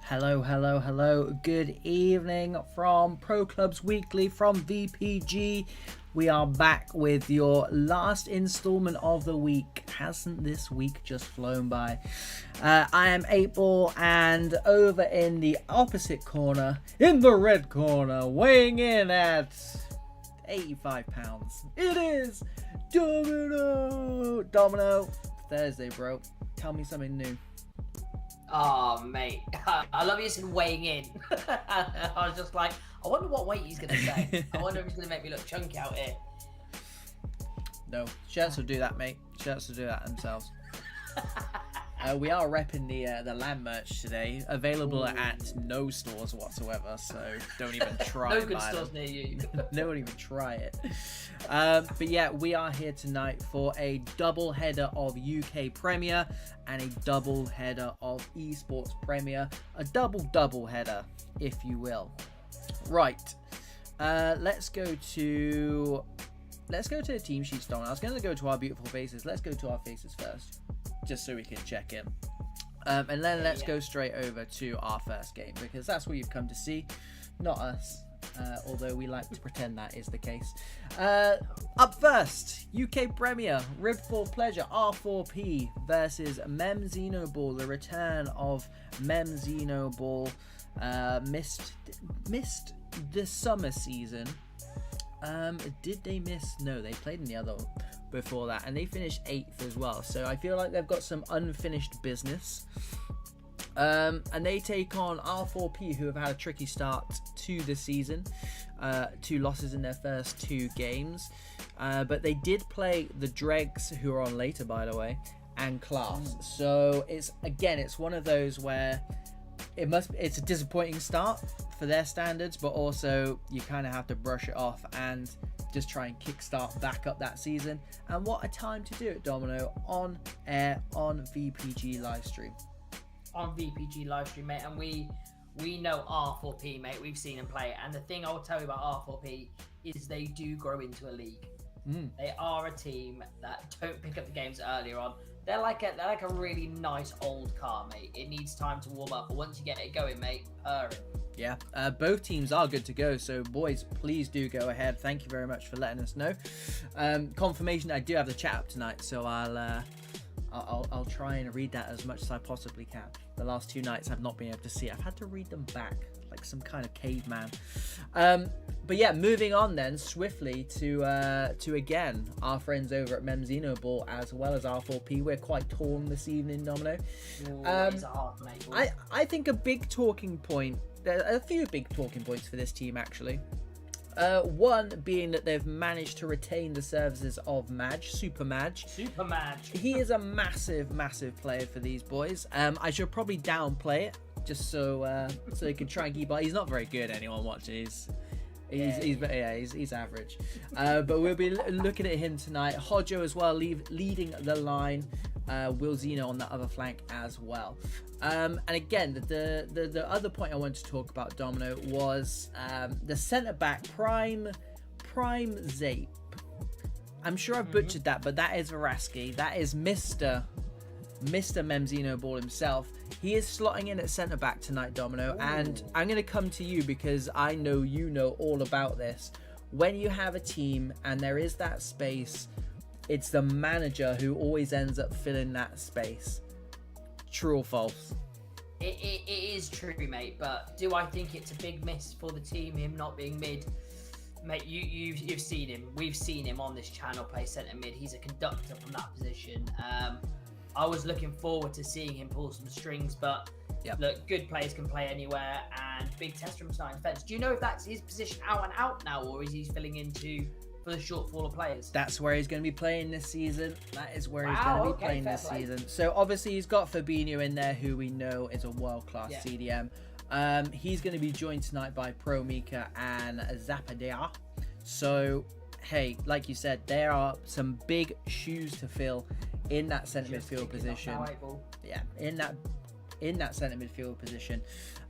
Hello, hello, hello. Good evening from Pro Clubs Weekly from VPG. We are back with your last installment of the week. Hasn't this week just flown by? I am 8ball, and over in the opposite corner, in the red corner, weighing in at 85 pounds, it is Domino. Domino, Thursday, bro. Tell me something new. Oh, mate. I love you said weighing in. I was just like, I wonder what weight he's going to say. I wonder if he's going to make me look chunky out here. No, shirts will do that, mate. Shirts will do that themselves. We are repping the LAN merch today. Available at no stores whatsoever, so don't even try. No good stores near you. Don't even try it. But yeah, we are here tonight for a double header of UK Premier and a double header of Esports Premier. A double header, if you will. Right. Let's go to the team sheets, Don. I was going to go to our beautiful faces. Let's go to our faces first, just so we can check in. And then let's go straight over to our first game, because that's what you've come to see, not us. Although we like to pretend that is the case. Up first, UK Premier, Rib for Pleasure, R4P versus Memzinhoball. The return of Memzinhoball. Missed the summer season. Did they miss? No, they played in the other before that, and they finished 8th as well. So I feel like they've got some unfinished business. And they take on R4P, who have had a tricky start to the season. 2 losses in their first 2 games. But they did play the Dregs, who are on later, by the way, and Class. So it's one of those where it's a disappointing start for their standards, but also you kind of have to brush it off and just try and kickstart back up that season. And what a time to do it, Domino, on air on VPG livestream. On VPG livestream, mate, and we know R4P, mate. We've seen them play, and the thing I will tell you about R4P is they do grow into a league. They are a team that don't pick up the games earlier on. They're like a really nice old car, mate. It needs time to warm up, but once you get it going, mate, purring. Yeah, both teams are good to go, so boys, please do go ahead. Thank you very much for letting us know. Confirmation, I do have the chat up tonight, so I'll try and read that as much as I possibly can. The last 2 nights I've not been able to see. I've had to read them back like some kind of caveman. But yeah, moving on then swiftly to again our friends over at Memzinhoball as well as R4P. We're quite torn this evening, Domino. It's hard, mate. I think a big talking point. There are a few big talking points for this team actually. One being that they've managed to retain the services of Madge, Super Madge. He is a massive player for these boys. I should probably downplay it just so he can try and keep up. He's not very good, anyone watching. He's average. But we'll be looking at him tonight. Hodjo as well, leading the line. Will Zeno on the other flank as well. And again, the other point I wanted to talk about, Domino, was the centre back Prime Zape. I'm sure I've butchered that, but that is Varaski. That is Mr. Memzinhoball himself. He is slotting in at centre back tonight, Domino. Ooh. And I'm going to come to you because I know you know all about this. When you have a team and there is that space, it's the manager who always ends up filling that space. True or false? It is true, mate. But do I think it's a big miss for the team, him not being mid? Mate, you've seen him. We've seen him on this channel play centre mid. He's a conductor from that position. I was looking forward to seeing him pull some strings, but look, good players can play anywhere, and big test from starting defence. Do you know if that's his position out and out now, or is he filling into for the shortfall of players? That's where he's going to be playing this season. That is where he's going to be playing this season. So obviously he's got Fabinho in there, who we know is a world-class CDM. He's going to be joined tonight by Pro Mika and Zapadea. So, hey, like you said, there are some big shoes to fill in that centre midfield position. Yeah, in that centre midfield position.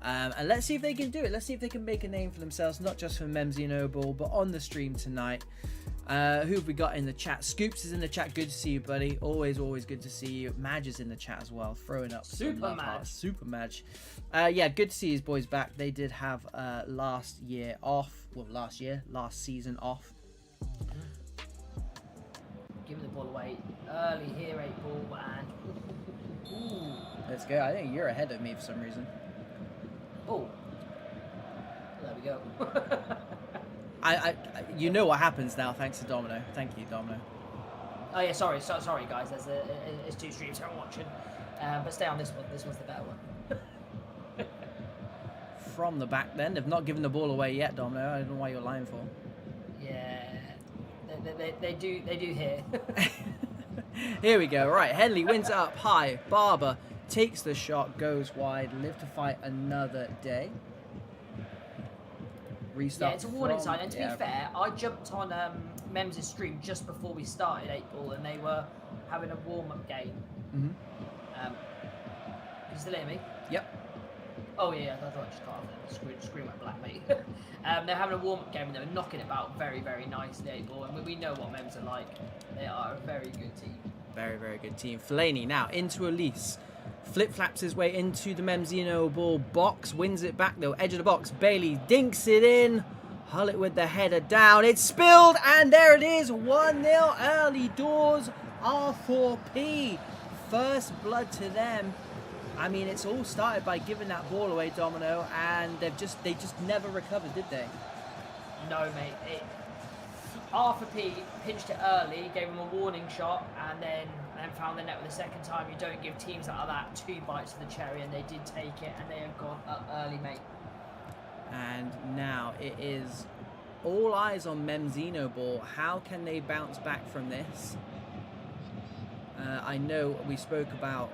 And let's see if they can do it. Let's see if they can make a name for themselves, not just for Memzinhoball, but on the stream tonight. Who have we got in the chat? Scoops is in the chat. Good to see you, buddy. Always good to see you. Madge is in the chat as well, throwing up Super Madge. Super Madge. Yeah, good to see his boys back. They did have last year off. Well, last season off. Giving the ball away early here, 8 ball, and ooh. Let's go. I think you're ahead of me for some reason. Oh, there we go. You know what happens now, thanks to Domino. Thank you, Domino. Oh yeah, sorry guys. There's 2 streams I'm watching, but stay on this one. This one's the better one. From the back, then they've not given the ball away yet, Domino. I don't know why you're lying for. Yeah, they do here. Here we go. Right, Henley wins it up high. Barber takes the shot, goes wide. Live to fight another day. Restart. Yeah, it's a warning sign. And to be fair, I jumped on Mem's stream just before we started 8 ball, and they were having a warm-up game. Mm-hmm. Can you still hear me? Yep. Oh yeah, I thought I just got off there. The screen went black, mate. They're having a warm-up game and they were knocking it about very, very nicely, 8 ball, and we know what Mems are like. They are a very good team. Very good team. Fellaini now into Elise. Flip-flaps his way into the Memzinhoball box. Wins it back though. Edge of the box. Bailey dinks it in. Hull it with the header down. It's spilled and there it is. 1-0 early doors. R4P. First blood to them. I mean, it's all started by giving that ball away, Domino, and they just never recovered, did they? No, mate. R4P pinched it early, gave them a warning shot, and then found the net with the second time. You don't give teams like that 2 bites of the cherry, and they did take it, and they have gone up early, mate. And now it is all eyes on Memzinhoball. How can they bounce back from this? I know we spoke about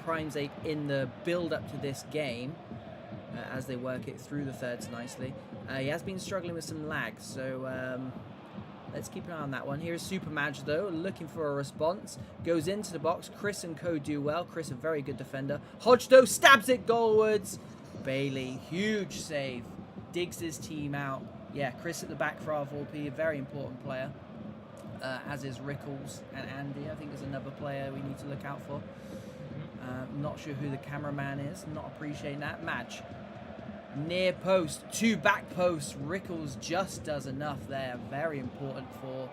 Prime's 8 in the build-up to this game as they work it through the thirds nicely. He has been struggling with some lag, so let's keep an eye on that one. Here's Super Madge, though, looking for a response. Goes into the box. Chris and Co do well. Chris, a very good defender. Hodge, though, stabs it goalwards. Bailey, huge save. Digs his team out. Yeah, Chris at the back for R4P, a very important player. As is Rickles and Andy. I think there's another player we need to look out for. Not sure who the cameraman is. Not appreciating that. Madge. Near post. 2 back posts. Rickles just does enough there. Very important for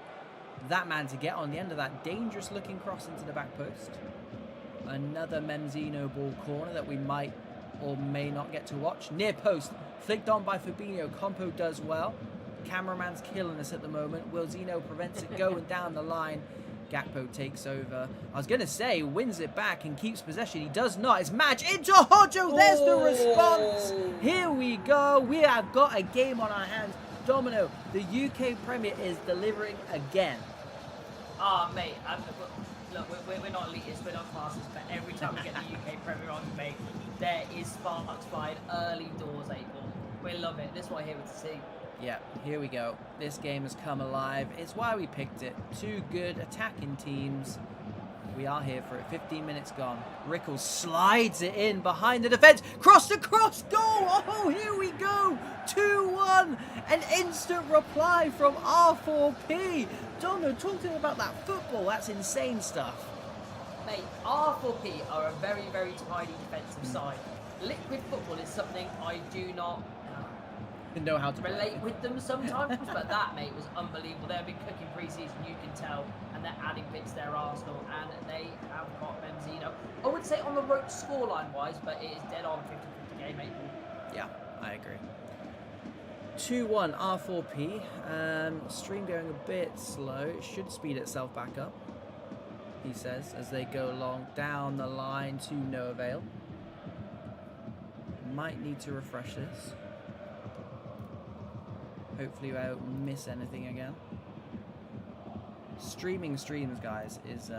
that man to get on the end of that dangerous looking cross into the back post. Another Memzinhoball corner that we might or may not get to watch. Near post. Flicked on by Fabinho. Compo does well. Cameraman's killing us at the moment. Will Zeno prevents it going down the line. Gakpo takes over. I was going to say, wins it back and keeps possession. He does not. It's Madge into Hodjo. There's the response. Here we go. We have got a game on our hands. Domino, the UK Premier is delivering again. Mate, look, we're not elitists, we're not classes, but every time we get the UK Premier on, mate, there is sparks flying early doors, 8 ball. We love it. This is what we're here to see. Yeah, here we go. This game has come alive. It's why we picked it. 2 good attacking teams. We are here for it. 15 minutes gone. Rickles slides it in behind the defence. Cross to cross goal. Oh, here we go. 2-1. An instant reply from R4P. Dono, talk to me about that football. That's insane stuff. Mate, R4P are a very, very tidy defensive side. Liquid football is something I do not know how to relate with them sometimes, but that, mate, was unbelievable. They've been cooking pre-season, you can tell, and they're adding bits to their arsenal, and they have got Memzino. I would say on the road scoreline wise, but it is dead on 50-50 game, mate. Yeah, I agree. 2-1 R4P. Stream going a bit slow. It should speed itself back up, he says, as they go along down the line to no avail. Might need to refresh this. Hopefully I won't miss anything again. Streaming streams, guys, is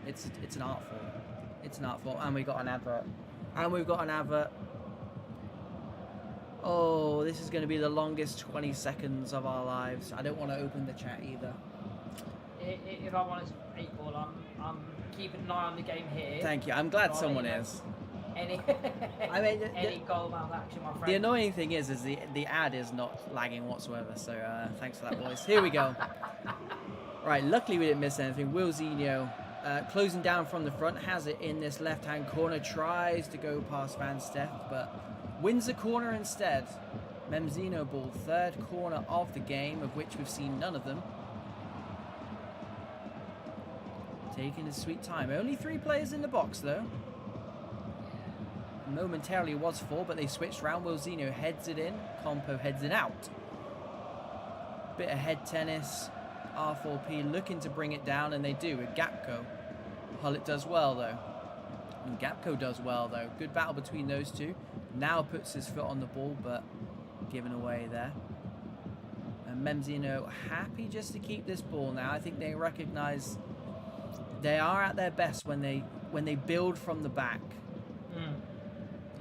it's an art form. It's an art form, and we got an advert. And we've got an advert. Oh, this is going to be the longest 20 seconds of our lives. I don't want to open the chat either. If I wanted to 8 ball, I'm keeping an eye on the game here. Thank you. I'm glad someone is. any I mean, any goal mouth action, my friend. The annoying thing is the ad is not lagging whatsoever. So thanks for that, boys. Here we go. Right, luckily we didn't miss anything. Wilzinho closing down from the front, has it in this left-hand corner, tries to go past Van Stef, but wins the corner instead. Memzinhoball, third corner of the game, of which we've seen none of them. Taking his sweet time. Only 3 players in the box, though. Momentarily was 4, but they switched round. Wilzinho heads it in. Compo heads it out. Bit of head tennis. R4P looking to bring it down, and they do with Gapco. Hullet does well, though. And Gapco does well, though. Good battle between those two. Now puts his foot on the ball, but given away there. And Memzinho happy just to keep this ball now. I think they recognise they are at their best when they build from the back.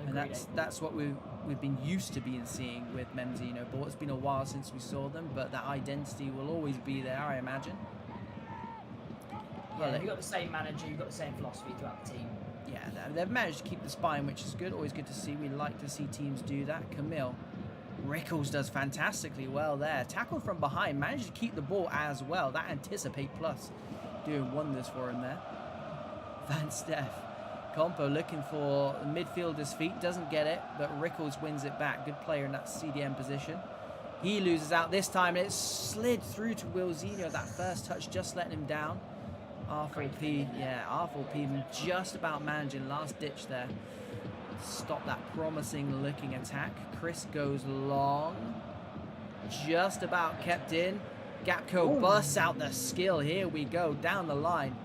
And that's what we've been used to seeing with Memzinhoball. It's been a while since we saw them, but that identity will always be there, I imagine. Yeah, you've got the same manager, you've got the same philosophy throughout the team. Yeah, they've managed to keep the spine, which is good. Always good to see. We like to see teams do that. Camille. Rickles does fantastically well there. Tackled from behind, managed to keep the ball as well. That anticipate plus doing wonders for him there. Van Stef. Compo looking for midfielder's feet, doesn't get it, but Rickles wins it back. Good player in that CDM position. He loses out this time, and it slid through to Wilzinho. That first touch just letting him down. R4P, yeah, R4P just about managing last ditch there. Stop that promising looking attack. Chris goes long. Just about kept in. Gapco busts out the skill. Here we go, down the line.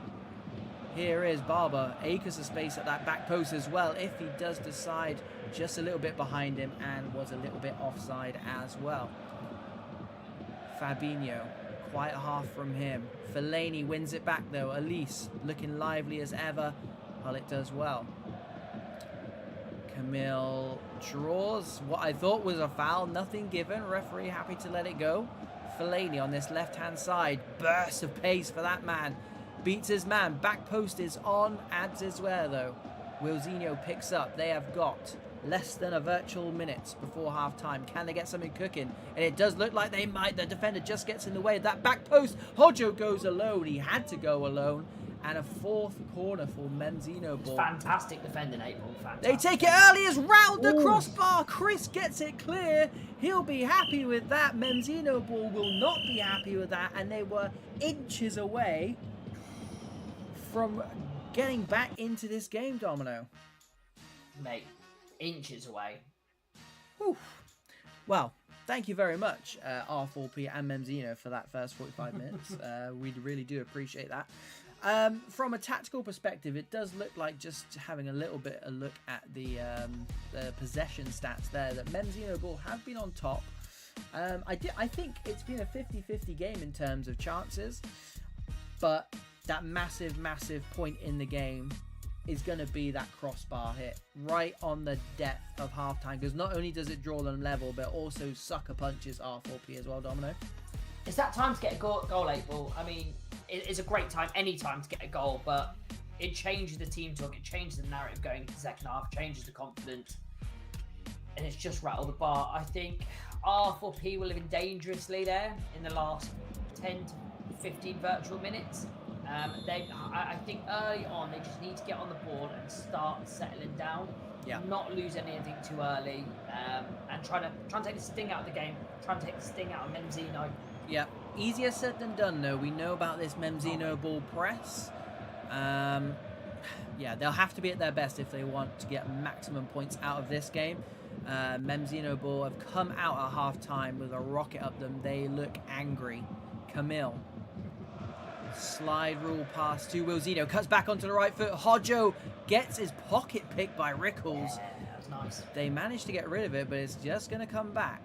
Here is Barber. Acres of space at that back post as well, if he does decide just a little bit behind him, and was a little bit offside as well. Fabinho, quite a half from him. Fellaini wins it back though. Elise looking lively as ever. Hullet does well. Camille draws what I thought was a foul. Nothing given. Referee happy to let it go. Fellaini on this left-hand side. Burst of pace for that man. Beats his man. Back post is on. Adds as well though. Wilzinho picks up. They have got less than a virtual minute before half-time. Can they get something cooking? And it does look like they might. The defender just gets in the way of that back post. Hojo goes alone. He had to go alone. And a 4th corner for Memzinhoball. Fantastic defending, April. They take it early as round the crossbar. Chris gets it clear. He'll be happy with that. Memzinhoball will not be happy with that. And they were inches away from getting back into this game, Domino. Mate, inches away. Whew. Well, thank you very much, R4P and Memzinho, for that first 45 minutes. We really do appreciate that. From a tactical perspective, it does look like, just having a little bit of a look at the possession stats there, that Memzinhoball have been on top. I think it's been a 50-50 game in terms of chances, but that massive point in the game is going to be that crossbar hit right on the depth of halftime, because not only does it draw them level, but also sucker punches R4P as well, Domino. It's that time to get a goal, April. I mean, it's a great time, any time to get a goal, but it changes the team talk, it changes the narrative going into the second half, changes the confidence, and it's just rattled the bar. I think R4P will have been dangerously there in the last 10 to 15 virtual minutes. I think early on, they just need to get on the board and start settling down. Yeah. Not lose anything too early, and try to take the sting out of the game, try and take the sting out of Memzinho. Yeah, easier said than done though. We know about this Memzinhoball press. Yeah, they'll have to be at their best if they want to get maximum points out of this game. Memzinhoball have come out at half-time with a rocket up them. They look angry. Camille. Slide rule pass to Wilzinho. Cuts back onto the right foot. Hojo gets his pocket picked by Rickles. Yeah, that was nice. They managed to get rid of it, but it's just going to come back.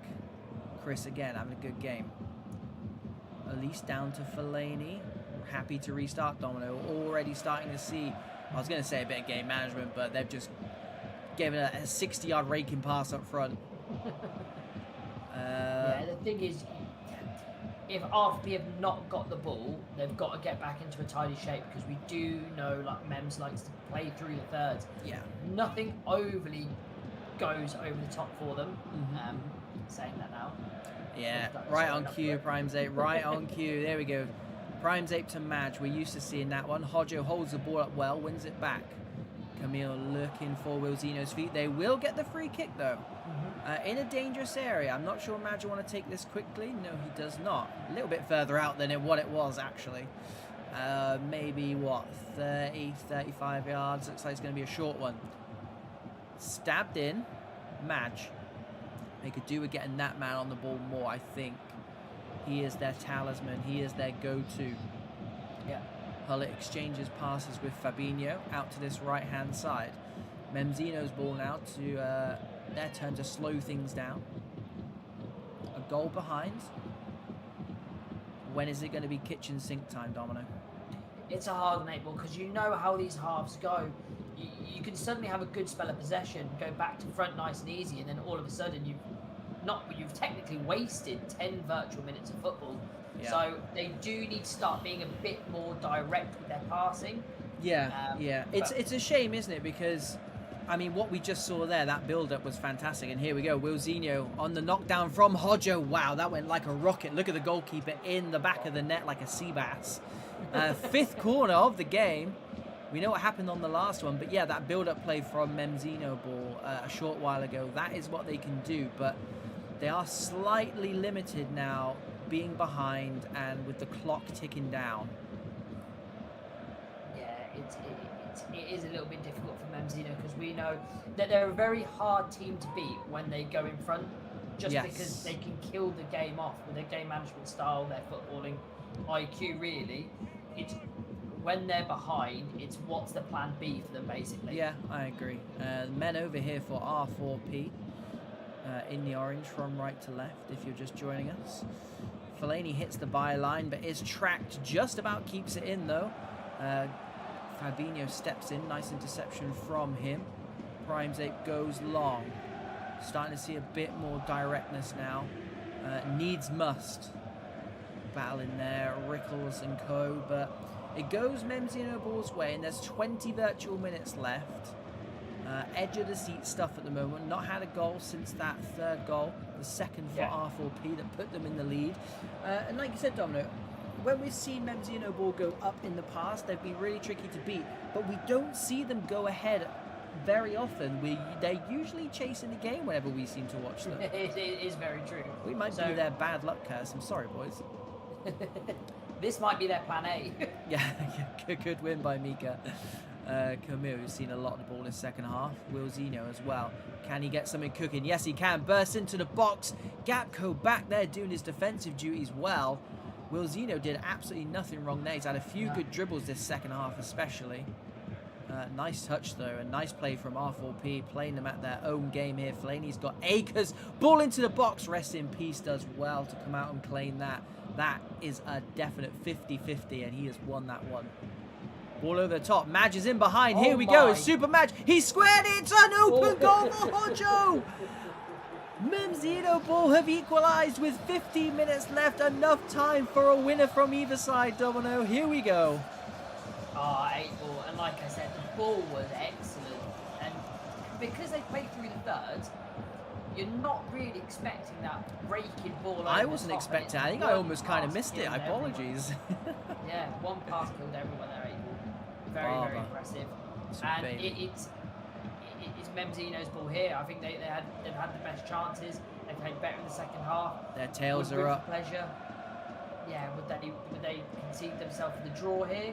Chris again having a good game. Elise down to Fellaini. Happy to restart, Domino. Already starting to see, I was going to say a bit of game management, but they've just given a 60-yard raking pass up front. Yeah, the thing is, if RFP have not got the ball, they've got to get back into a tidy shape, because we do know like Mems likes to play through the thirds. Yeah. Nothing overly goes over the top for them. Saying that now. Yeah, right on cue, Primes 8, right on cue. There we go. Primes 8 to Madge. We're used to seeing that one. Hodjo holds the ball up well, wins it back. Camille looking for Wilzino's feet. They will get the free kick, though. In a dangerous area. I'm not sure Madge will want to take this quickly. No, he does not. A little bit further out than what it was, actually. Maybe, what, 30, 35 yards. Looks like it's going to be a short one. Stabbed in. Madge. They could do with getting that man on the ball more, I think. He is their talisman. He is their go-to. Yeah. Hullet exchanges passes with Fabinho out to this right-hand side. Memzino's ball now to their turn to slow things down. A goal behind. When is it going to be kitchen sink time, Domino? It's a hard one, 8 ball, because you know how these halves go. You can suddenly have a good spell of possession, go back to front nice and easy, and then all of a sudden you've technically wasted 10 virtual minutes of football. Yeah. So they do need to start being a bit more direct with their passing. Yeah, yeah. It's a shame, isn't it? Because, I mean, what we just saw there, that build-up was fantastic. And here we go, Wilzinho on the knockdown from Hodjo. Wow, that went like a rocket. Look at the goalkeeper in the back of the net like a sea bass. Fifth corner of the game. We know what happened on the last one, but yeah, that build-up play from Memzinhoball a short while ago, that is what they can do, but they are slightly limited now, being behind and with the clock ticking down. Yeah, it is a little bit difficult for Memzino, because we know that they're a very hard team to beat when they go in front, just because they can kill the game off with their game management style, their footballing IQ, really. It's when they're behind, it's what's the plan B for them, basically. Yeah, I agree. Men over here for R4P. In the orange from right to left, if you're just joining us. Fellaini hits the byline, but is tracked, just about keeps it in, though. Fabinho steps in, nice interception from him. Primes 8 goes long. Starting to see a bit more directness now. Needs must. Battle in there, Rickles and co, but it goes Memzinhoball's way, and there's 20 virtual minutes left. Edge of the seat stuff at the moment. Not had a goal since that third goal, the second for R4P that put them in the lead. And like you said, Domino, when we've seen Memzinhoball go up in the past, they've been really tricky to beat, but we don't see them go ahead very often. They're usually chasing the game whenever we seem to watch them. It is very true. We might be their bad luck curse. I'm sorry, boys. This might be their plan A. Yeah, good win by Mika. Camille, who's seen a lot of the ball in the second half. Wilzinho as well. Can he get something cooking? Yes, he can. Bursts into the box. Gapco back there doing his defensive duties well. Wilzinho did absolutely nothing wrong there. He's had a few good dribbles this second half especially. Nice touch though, a nice play from R4P, playing them at their own game here. Fellaini's got acres. Ball into the box. Rest in peace does well to come out and claim that. That is a definite 50-50, and he has won that one. Ball over the top. Madge is in behind. Here we go. It's Super Madge. He squared it. It's an open goal for Hodjo. Memzinhoball have equalised with 15 minutes left. Enough time for a winner from either side, Domino. Here we go. 8 ball. And like I said, the ball was excellent. And because they played through the thirds, you're not really expecting that breaking ball over I wasn't expecting. I think I almost kind of missed it. Apologies. Yeah, one pass killed everyone there. 8 ball. Very impressive. And it's Memzino's ball here. I think they've had the best chances. They played better in the second half. Their tails are up. Pleasure. Yeah, would they concede themselves for the draw here?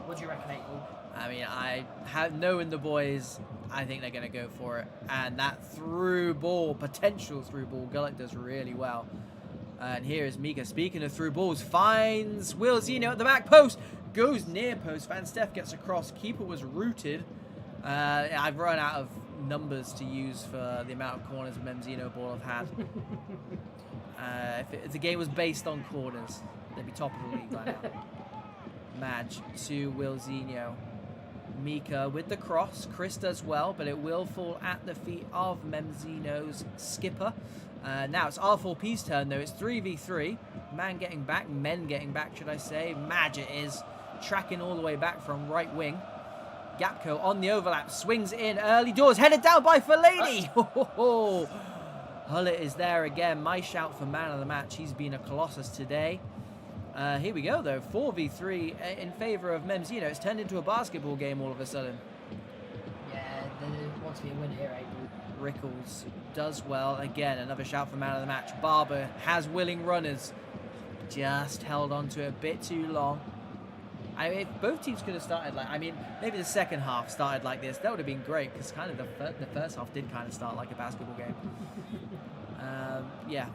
What do you reckon, 8 ball? I mean, knowing the boys, I think they're going to go for it. And that through ball, potential through ball, Gullit does really well. And here is Mika. Speaking of through balls, finds Wilzinho at the back post. Goes near post. Van Steff gets across. Keeper was rooted. I've run out of numbers to use for the amount of corners Memzinhoball have had. If the game was based on corners, they'd be top of the league by now. Madge to Wilzinho. Mika with the cross. Chris does well, but it will fall at the feet of Memzino's skipper. Now it's R4P's turn, though. It's 3v3. Men getting back, should I say. Madge it is. Tracking all the way back from right wing. Gapco on the overlap. Swings it in early doors. Headed down by Fellaini. Hullet is there again. My shout for man of the match. He's been a colossus today. Here we go, though. 4v3 in favour of Memzino. It's turned into a basketball game all of a sudden. Yeah, there wants to be a win here, April. Rickles does well. Again, another shout for man of the match. Barber has willing runners. Just held on to it a bit too long. I mean, if both teams could have started like... I mean, maybe the second half started like this. That would have been great, because kind of the first half did kind of start like a basketball game. Yeah,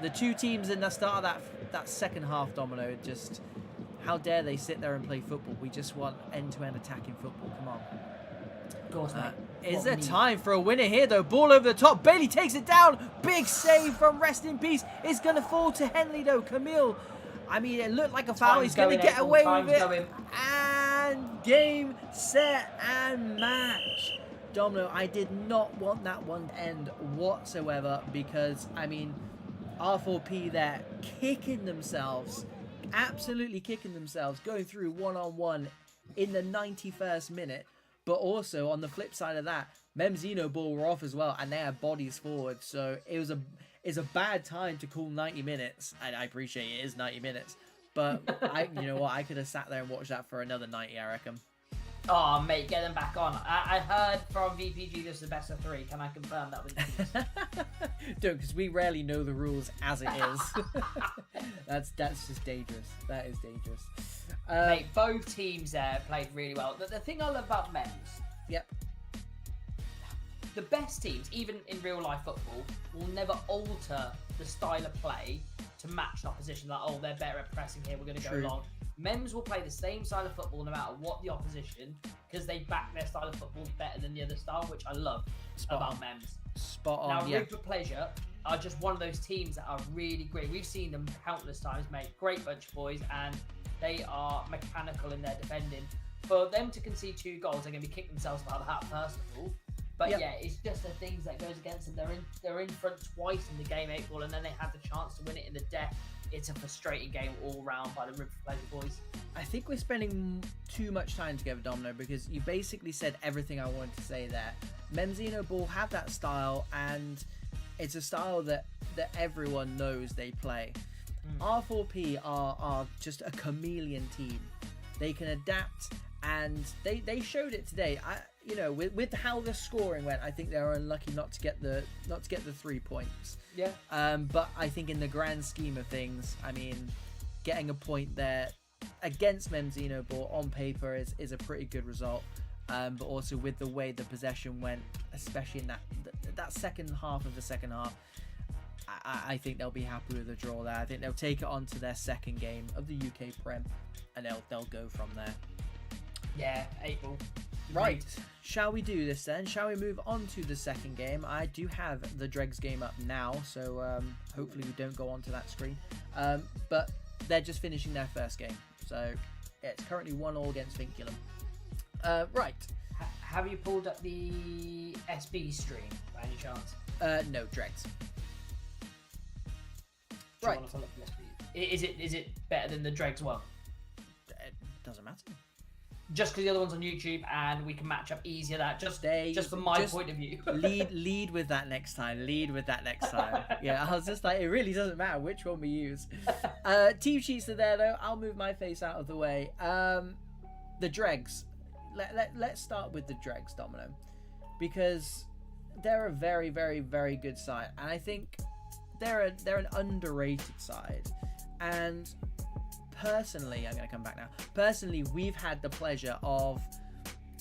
the two teams in the start of that second half, Domino, just... How dare they sit there and play football? We just want end-to-end attacking football. Come on. Of course, mate. Is there time for a winner here, though? Ball over the top. Bailey takes it down. Big save from Rest in Peace. It's going to fall to Henley, though. Camille, I mean, it looked like a foul. He's going to get away with it. And game, set, and match. Domino, I did not want that one to end whatsoever because, I mean, R4P there kicking themselves, absolutely kicking themselves, going through one-on-one in the 91st minute. But also, on the flip side of that, Memzinhoball were off as well, and they had bodies forward. So it's a bad time to call 90 minutes. And I appreciate it is 90 minutes. But, you know what, I could have sat there and watched that for another 90, I reckon. Oh, mate, get them back on. I heard from VPG this is the best of 3. Can I confirm that with you? Don't, because we rarely know the rules as it is. That's just dangerous. That is dangerous. Mate, both teams there played really well. The thing I love about men's, yep, the best teams, even in real life football, will never alter the style of play to match the opposition. Like, oh, they're better at pressing here, we're going to go long. Mems will play the same style of football no matter what the opposition, because they back their style of football better than the other style, which I love about Mems. Spot on. Now, Rig for Pleasure are just one of those teams that are really great. We've seen them countless times, mate. Great bunch of boys, and they are mechanical in their defending. For them to concede 2 goals, they're going to be kicking themselves about that, first of all. But yeah, it's just the things that goes against them. They're in front twice in the game, April, and then they have the chance to win it in the death. It's a frustrating game all round by the Rig for Pleasure boys. I think we're spending too much time together, Domino, because you basically said everything I wanted to say there. Memzinhoball have that style, and it's a style that everyone knows they play. R4P are just a chameleon team. They can adapt, and they showed it today. You know, with how the scoring went, I think they were unlucky not to get the 3 points. Yeah. But I think in the grand scheme of things, I mean, getting a point there against Memzinhoball on paper is a pretty good result. But also with the way the possession went, especially in that second half of the second half, I think they'll be happy with the draw there. I think they'll take it on to their second game of the UK Prem, and they'll go from there. Yeah, April. Right, shall we do this then? Shall we move on to the second game? I do have the Dregs game up now, so hopefully we don't go onto that screen. But they're just finishing their first game, so yeah, it's currently 1-1 against Vinculum. Right. Have you pulled up the SB stream by any chance? No, Dregs. Right. Is it better than the Dregs one? It doesn't matter. Just because the other one's on YouTube and we can match up easier. That just from my point of view. lead with that next time. Yeah, I was just like, it really doesn't matter which one we use. Team sheets are there though. I'll move my face out of the way. The Dregs. Let's start with the Dregs, Domino, because they're a very, very, very good side, and I think they're an underrated side. And personally, I'm going to come back now. Personally, we've had the pleasure of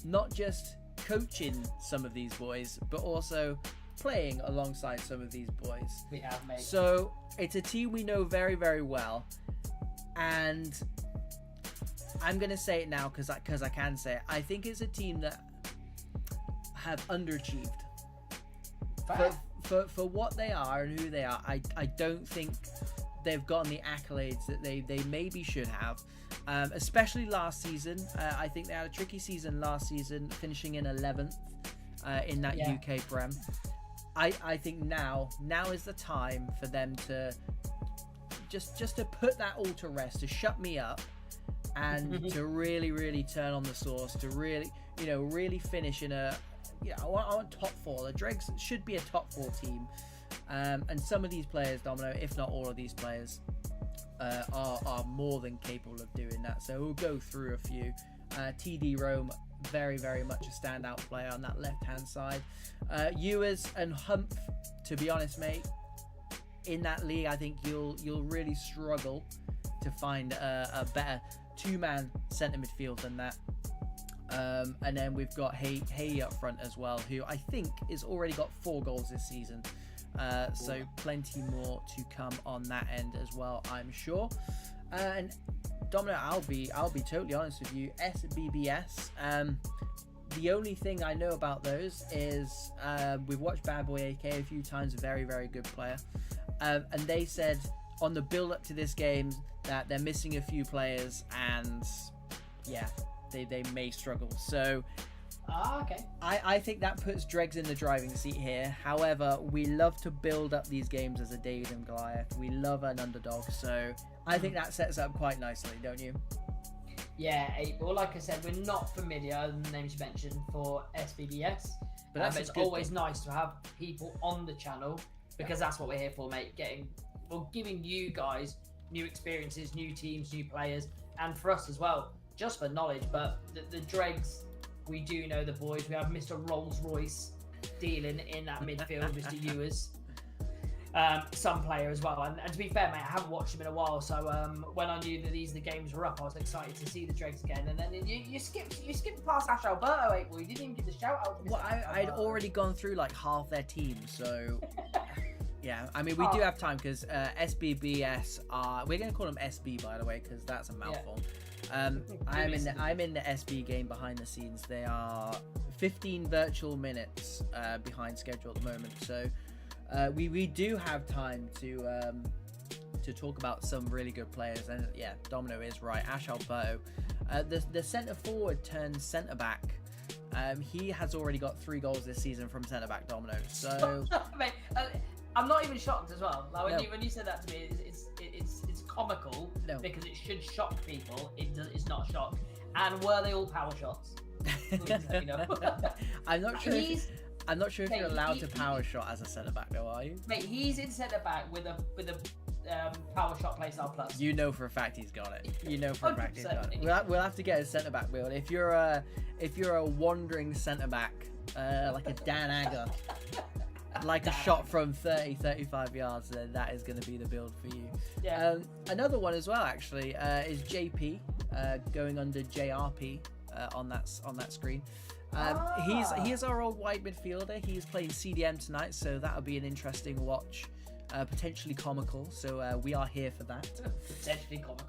not just coaching some of these boys, but also playing alongside some of these boys. We have, mate. So it's a team we know very, very well, and I'm going to say it now because I can say it. I think it's a team that have underachieved. For what they are and who they are, I don't think they've gotten the accolades that they maybe should have. especially last season. I think they had a tricky season last season, finishing in 11th in that UK Prem. I think now is the time for them to just to put that all to rest, to shut me up, and to really turn on the sauce, to really finish in a I want top 4. The Dregs should be a top 4 team, and some of these players, Domino, if not all of these players, are more than capable of doing that. So we'll go through a few. TD Rome, very much a standout player on that left hand side. Ewers and Humph, to be honest, mate, in that league I think you'll really struggle to find a better 2-man centre midfield than that. And then we've got Hay up front as well, who I think has already got 4 goals this season. So plenty more to come on that end as well, I'm sure. And Domino, I'll be totally honest with you. SBBS. The only thing I know about those is we've watched Bad Boy AK a few times. A very good player. And they said on the build up to this game that they're missing a few players, and they may struggle. So okay. I think that puts Dregs in the driving seat here. However, we love to build up these games as a David and Goliath. We love an underdog, so I think that sets up quite nicely, don't you? Yeah, well, like I said, we're not familiar, the names you mentioned, for SBBS. But it's always nice to have people on the channel, because that's what we're here for, mate. Giving you guys new experiences, new teams, new players, and for us as well, just for knowledge. But the Dregs, we do know the boys. We have Mr. Rolls Royce dealing in that midfield, Mr. Ewers. Some player as well. And to be fair, mate, I haven't watched him in a while. So when I knew that the games were up, I was excited to see the Dregs again. And then you skipped past Ash Alberto, April. You didn't even give the shout out to Mr. Well, I'd already gone through like half their team, so yeah. I mean, we do have time because SBBS we're going to call them SB, by the way, because that's a mouthful. I'm in the SB game behind the scenes. They are 15 virtual minutes behind schedule at the moment, so we do have time to talk about some really good players. And yeah, Domino is right. Ash Alberto, the centre forward turned centre back. He has already got 3 goals this season from centre back, Domino. So mate, I'm not even shocked as well. Like when you said that to me, it's comical because it should shock people. It's not a shock. And were they all power shots? I'm not sure. I'm not sure if you're allowed to power shot as a centre back, though, are you? Mate, he's in centre back with a power shot playstyle plus. You know for a fact he's got it. You know for a fact he's got it. We'll have to get a centre back build. If you're a wandering centre back, like a Dan Agger, like a shot from 30-35 yards, then that is going to be the build for you. Yeah. Another one as well, actually, is JP going under JRP on that screen. He is our old wide midfielder. He's playing CDM tonight, so that'll be an interesting watch. Potentially comical, so we are here for that. Potentially comical.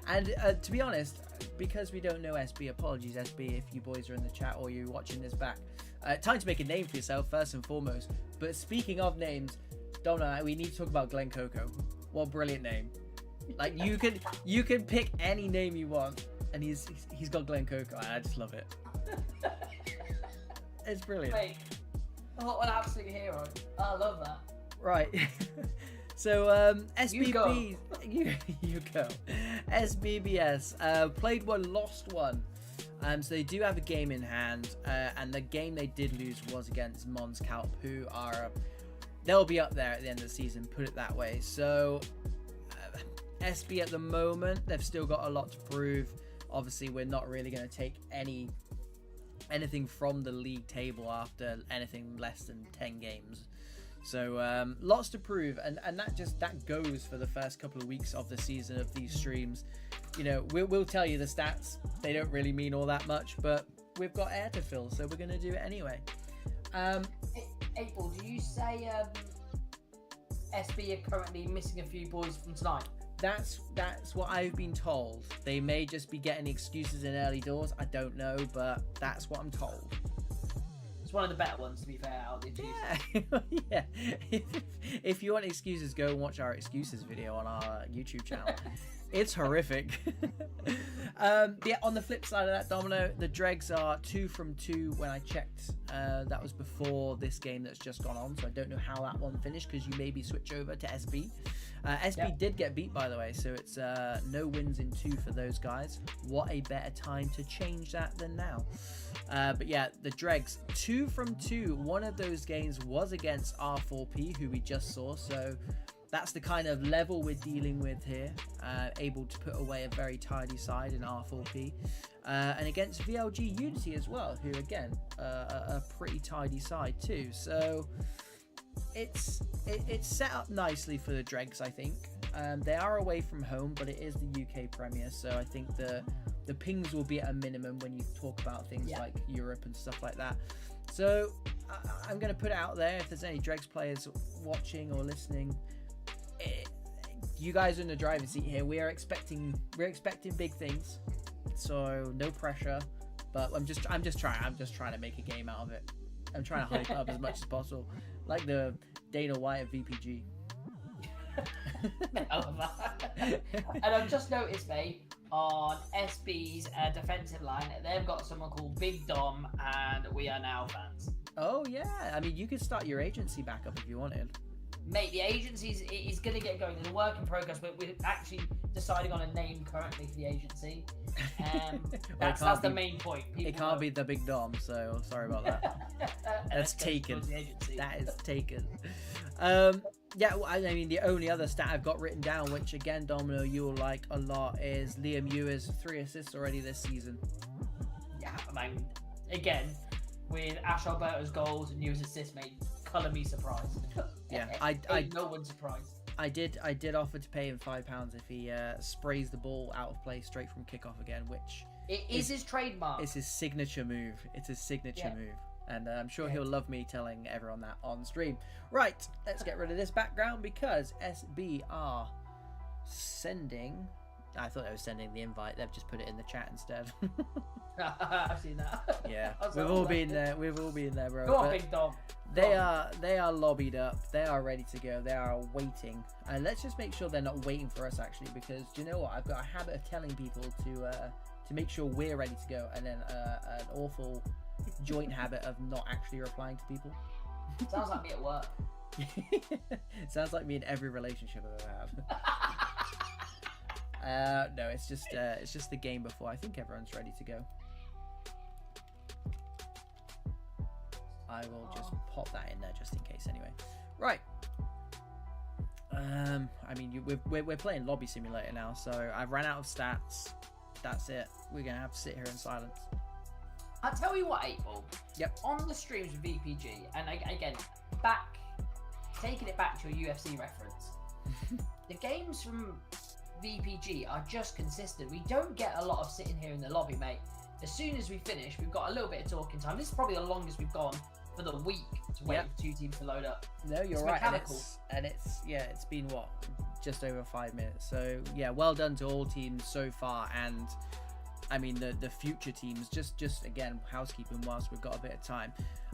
And to be honest, because we don't know SB, apologies SB if you boys are in the chat or you're watching this back. Time to make a name for yourself first and foremost. But speaking of names, Donna, we need to talk about Glen Coco. What a brilliant name! Like you can pick any name you want, and he's got Glen Coco. I just love it. It's brilliant. Wait, what an absolute hero! I love that. Right. So SBB, you go. SBBS played one, lost one. So they do have a game in hand, and the game they did lose was against Mons Kalp, who are they'll be up there at the end of the season. Put it that way. So SB at the moment, they've still got a lot to prove. Obviously, we're not really going to take anything from the league table after anything less than 10 games. So lots to prove, and that goes for the first couple of weeks of the season of these streams. You know, we'll tell you the stats. They don't really mean all that much, but we've got air to fill, so we're going to do it anyway. April, do you say SB are currently missing a few boys from tonight? That's what I've been told. They may just be getting excuses in early doors. I don't know, but that's what I'm told. One of the better ones, to be fair, out of the excuses. Yeah. If you want excuses, go and watch our excuses video on our YouTube channel. It's horrific. Yeah, on the flip side of that, Domino, the Dregs are 2 from 2 when I checked. That was before this game that's just gone on, so I don't know how that one finished because you maybe switch over to SB. SB did get beat, by the way, so it's no wins in 2 for those guys. What a better time to change that than now. But yeah, the Dregs, 2 from 2. One of those games was against R4P, who we just saw, so that's the kind of level we're dealing with here. Able to put away a very tidy side in R4P. And against VLG Unity as well, who again, a pretty tidy side too. So it's set up nicely for the Dregs, I think. They are away from home, but it is the UK Premier, so I think the pings will be at a minimum when you talk about things like Europe and stuff like that. So I'm going to put it out there, if there's any Dregs players watching or listening, you guys are in the driving seat here. We're expecting big things, so no pressure. But I'm just trying to make a game out of it. I'm trying to hype it up as much as possible, like the Dana White of VPG. And I've just noticed, mate, on SB's defensive line, they've got someone called Big Dom, and we are now fans. Oh yeah, I mean, you could start your agency back up if you wanted. Mate, the agency is going to get going. It's a work in progress, but we're actually deciding on a name currently for the agency. That's the main point. It can't be the Big Dom, so sorry about that. That's taken. That is taken. Yeah, I mean, the only other stat I've got written down, which again, Domino, you will like a lot, is Liam Ewer's 3 assists already this season. Yeah, I mean, again, with Ash Alberto's goals and Ewer's assists, mate, colour me surprised. Yeah, no one's surprised. I did offer to pay him £5 if he sprays the ball out of play straight from kickoff again, which it is his trademark. It's his signature move. It's his signature move. And I'm sure he'll love me telling everyone that on stream. Right, let's get rid of this background because SB are sending... I thought they were sending the invite. They've just put it in the chat instead. I've seen that. Yeah, we've all been there. We've all been there, bro. Go on, Big Dom. They are lobbied up. They are ready to go. They are waiting. And let's just make sure they're not waiting for us, actually, because do you know what? I've got a habit of telling people to make sure we're ready to go, and then an awful joint habit of not actually replying to people. Sounds like me at work. Sounds like me in every relationship I've ever had. No, it's just the game before. I think everyone's ready to go. I will just pop that in there just in case anyway. Right. I mean, we're playing Lobby Simulator now, so I've ran out of stats. That's it. We're going to have to sit here in silence. I'll tell you what, 8-Ball. Yep. On the streams with VPG, and again, taking it back to a UFC reference, the games from VPG are just consistent. We don't get a lot of sitting here in the lobby, mate. As soon as we finish, we've got a little bit of talking time. This is probably the longest we've gone for the week to wait for 2 teams to load up. No, you're right. And it's been what, just over 5 minutes. So yeah, well done to all teams so far. And I mean the future teams. Just again, housekeeping whilst we've got a bit of time.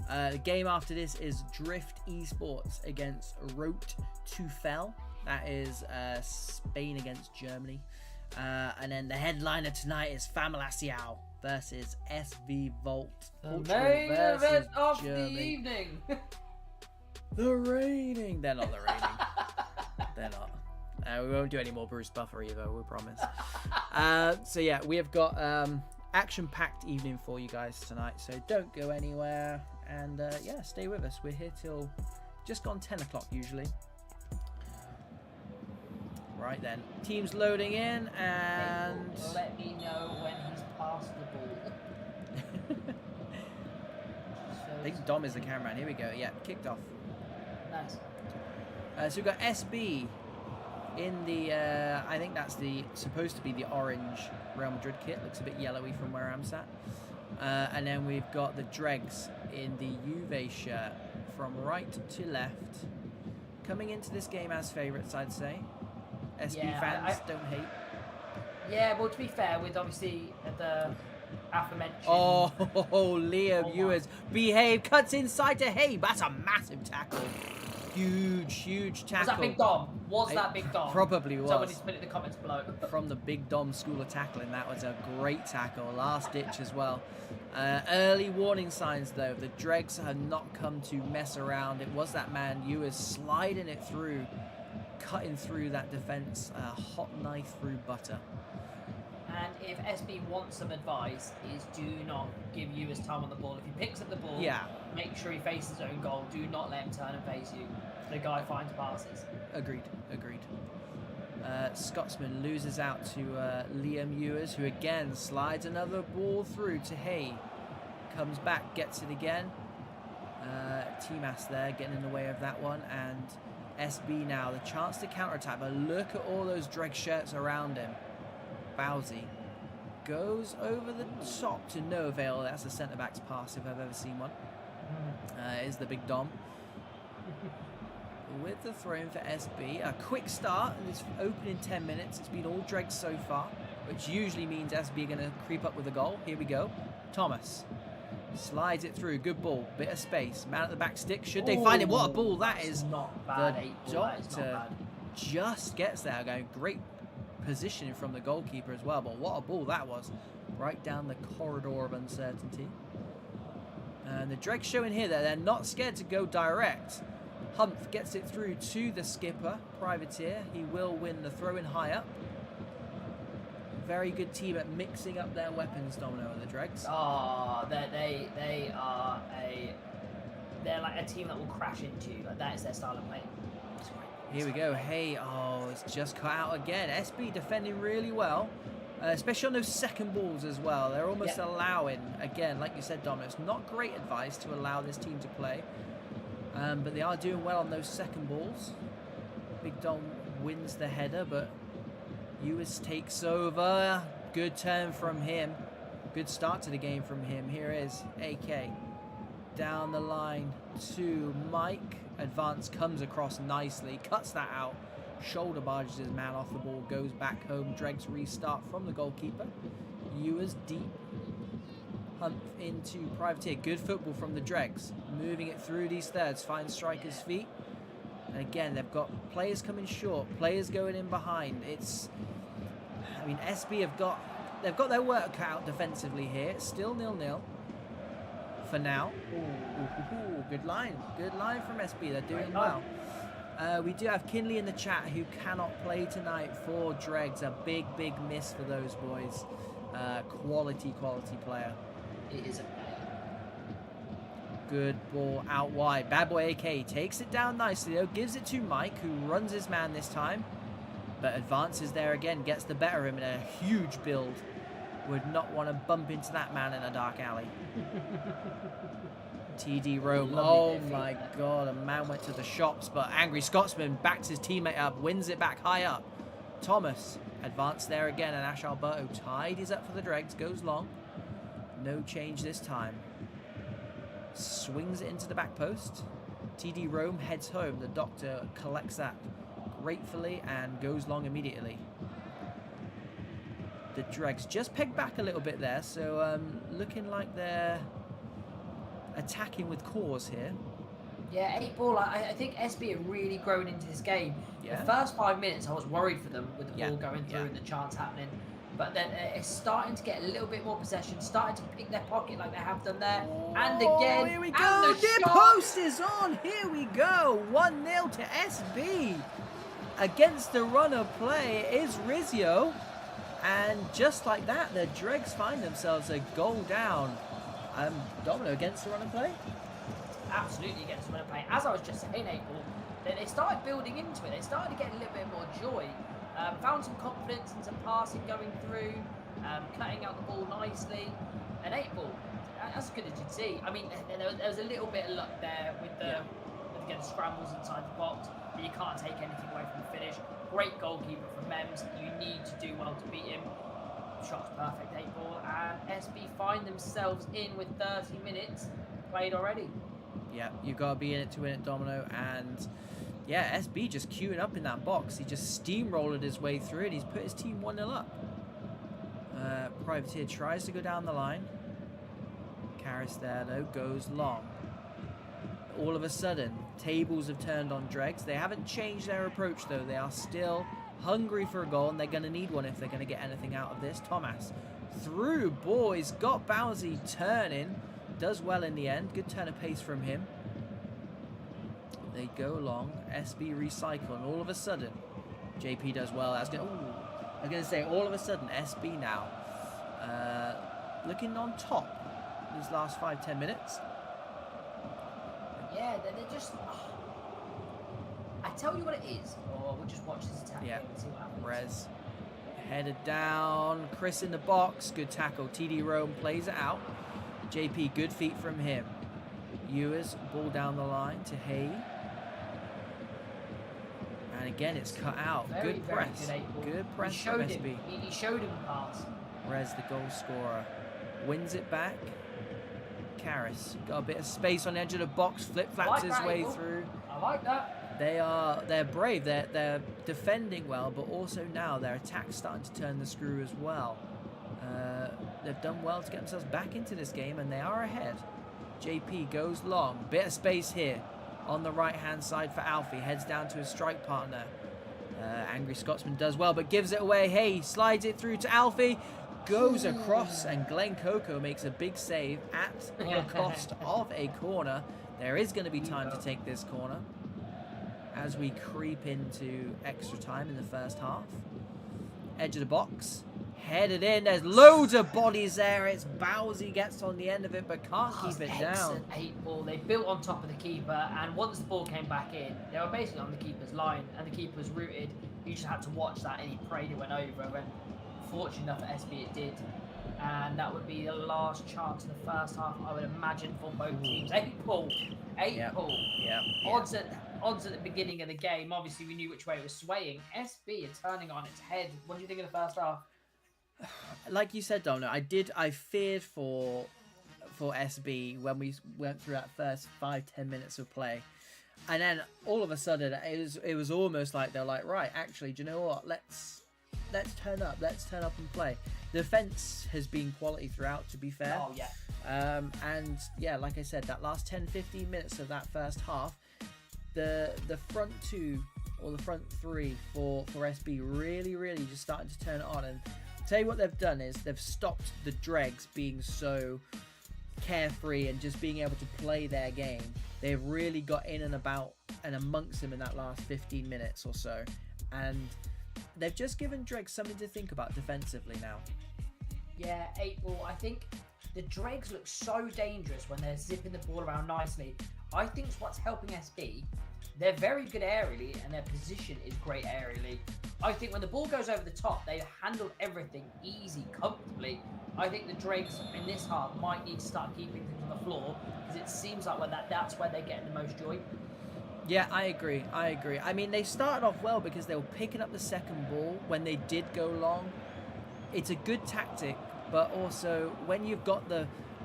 The game after this is Drift Esports against ROTE TEUFEL. That is Spain against Germany. And then the headliner tonight is FAMALICAO versus SV Volt. The main event of the evening. The reigning. They're not the reigning. They're not. We won't do any more Bruce Buffer either, we promise. So yeah, we have got action-packed evening for you guys tonight. So don't go anywhere. And yeah, stay with us. We're here till just gone 10 o'clock usually. Right then, team's loading in, and let me know when he's passed the ball. I think Dom is the cameraman. Here we go. Yeah, kicked off. Nice. So we've got SB in the. I think that's supposed to be the orange Real Madrid kit. Looks a bit yellowy from where I'm sat. And then we've got the Dregs in the Juve shirt from right to left. Coming into this game as favourites, I'd say. SB fans don't hate. Yeah, well, to be fair, with obviously the aforementioned... Oh, Liam Ewers behave, cuts inside to Hay. That's a massive tackle. Huge tackle. Was that Big Dom? Was that Big Dom? Probably was. Someone needs to put it in the comments below. From the Big Dom School of Tackling, that was a great tackle. Last ditch as well. Early warning signs, though. The Dregs have not come to mess around. It was that man, Ewers, sliding it through, cutting through that defence. Hot knife through butter. And if SB wants some advice, is do not give Ewers time on the ball. If he picks up the ball, make sure he faces his own goal. Do not let him turn and face you. The guy finds passes. Agreed. Scotsman loses out to Liam Ewers, who again slides another ball through to Hay. Comes back, gets it again. T-Mass there getting in the way of that one. And SB now, the chance to counter-attack. But look at all those Dreg shirts around him. Bowsy goes over the top to no avail. That's a centre-back's pass if I've ever seen one. Is the Big Dom. With the throw in for SB. A quick start in this opening 10 minutes. It's been all Dregs so far, which usually means SB going to creep up with a goal. Here we go. Thomas slides it through. Good ball. Bit of space. Man at the back stick. Should they find him? What a ball that is. Not bad. The Doctor just gets there. Going great positioning from the goalkeeper as well. But what a ball that was. Right down the corridor of uncertainty. And the Dregs showing here that they're not scared to go direct. Humph gets it through to the skipper, Privateer. He will win the throw-in high up. Very good team at mixing up their weapons, Domino, and the Dregs. Oh, they're like a team that will crash into you. Like, that is their style of play. Here we go. Hey, it's just cut out again. SB defending really well, especially on those second balls as well. They're almost allowing, again, like you said, Domino, it's not great advice to allow this team to play. But they are doing well on those second balls. Big Dom wins the header, but Ewers takes over. Good turn from him. Good start to the game from him. Here is AK. Down the line to Mike. Advance comes across nicely. Cuts that out. Shoulder barges his man off the ball. Goes back home. Dregs restart from the goalkeeper. Ewers deep. Humph into Privateer. Good football from the Dregs. Moving it through these thirds. Finds striker's feet. And again, they've got players coming short. Players going in behind. I mean, SB they've got their work cut out defensively here. It's still 0-0 for now. Ooh, good line. Good line from SB. They're doing well. We do have Kinley in the chat who cannot play tonight for Dregs. A big miss for those boys. Quality player. It is a good ball out wide. Bad boy AK takes it down nicely though. Gives it to Mike, who runs his man this time. But advances there again. Gets the better of him in a huge build. Would not want to bump into that man in a dark alley. TD Rome. Oh my god. A man went to the shops. But Angry Scotsman backs his teammate up. Wins it back high up. Thomas. Advanced there again. And Ash Alberto tidies up for the Dregs. Goes long. No change this time. Swings it into the back post. TD Rome heads home. The Doctor collects that gratefully and goes long immediately. The Dregs just pegged back a little bit there, so looking like they're attacking with cause here. Yeah, 8 ball. I think SB have really grown into this game. The first 5 minutes, I was worried for them with the ball going through and the chance happening. But then it's starting to get a little bit more possession, starting to pick their pocket like they have done there. And again, here we go. The post is on. Here we go. 1-0 to SB. Against the run of play is Rizio. And just like that, the Dregs find themselves a goal down. Domino against the run of play? Absolutely against the run of play. As I was just saying, 8 ball, they started building into it. They started to get a little bit more joy. Found some confidence and some passing going through, cutting out the ball nicely. An 8 ball, as good as you'd see. I mean, there was a little bit of luck there with the getting scrambles inside the box, but you can't take anything away from the finish. Great goalkeeper from Mems. You need to do well to beat him. Shot's perfect, 8 ball, and SB find themselves in with 30 minutes played already. Yeah, you've got to be in it to win it, Domino, and yeah, SB just queuing up in that box. He just steamrolled his way through it. He's put his team 1-0 up. Privateer tries to go down the line. Karras there, though, goes long. all of a sudden, tables have turned on Dregs. They haven't changed their approach, though. They are still hungry for a goal, and they're going to need one if they're going to get anything out of this. Thomas through, boys. Got Bowsy turning. Does well in the end. Good turn of pace from him. They go along. SB recycle, and all of a sudden, JP does well. I was going to say, all of a sudden, SB now looking on top these last 5-10 minutes. Yeah, they're just... I tell you what it is, or we'll just watch this attack and see what happens. Rez headed down. Chris in the box. Good tackle. TD Rome plays it out. JP, good feet from him. Ewers, ball down the line to Hay. And again, it's cut out. Very, good very press. Good press he showed from SB. Him. He showed him the pass. Rez, the goal scorer, wins it back. Karras got a bit of space on the edge of the box. Flip-flaps his way through. I like that. They're brave. They're defending well, but also now their attack's starting to turn the screw as well. They've done well to get themselves back into this game, and they are ahead. JP goes long. Bit of space here on the right-hand side for Alfie. Heads down to his strike partner. Angry Scotsman does well, but gives it away. Hey, slides it through to Alfie. Goes across, and Glenn Coco makes a big save at the cost of a corner. There is going to be time to take this corner as we creep into extra time in the first half. Edge of the box. Headed in. There's loads of bodies there. It's Bowsy gets on the end of it, but can't keep it down. 8-ball. They built on top of the keeper, and once the ball came back in, they were basically on the keeper's line, and the keeper was rooted. You just had to watch that, and he prayed it went over. And fortunately enough for SB, it did. And that would be the last chance of the first half, I would imagine, for both teams. 8-ball. 8-ball. Yeah. Odds at the beginning of the game, obviously we knew which way it was swaying. SB are turning on its head. What do you think of the first half? Like you said, Domino, I feared for SB when we went through that first 5-10 minutes of play, and then all of a sudden it was almost like they're like, right, actually, do you know what? Let's turn up and play. The defense has been quality throughout, to be fair. Oh yeah. And yeah, like I said, that last 10-15 minutes of that first half, the front two or the front three for SB really just starting to turn it on. And tell you what they've done is they've stopped the Dregs being so carefree and just being able to play their game. They've really got in and about and amongst them in that last 15 minutes or so, and they've just given Dregs something to think about defensively now. Yeah, 8-ball. I think the Dregs look so dangerous when they're zipping the ball around nicely. I think what's helping SB, they're very good aerially and their position is great aerially. I think when the ball goes over the top, they handle everything easy, comfortably. I think the Dregs in this half might need to start keeping things on the floor, because it seems like that's where they're getting the most joy. Yeah, I agree. I mean, they started off well because they were picking up the second ball when they did go long. It's a good tactic, but also when you've got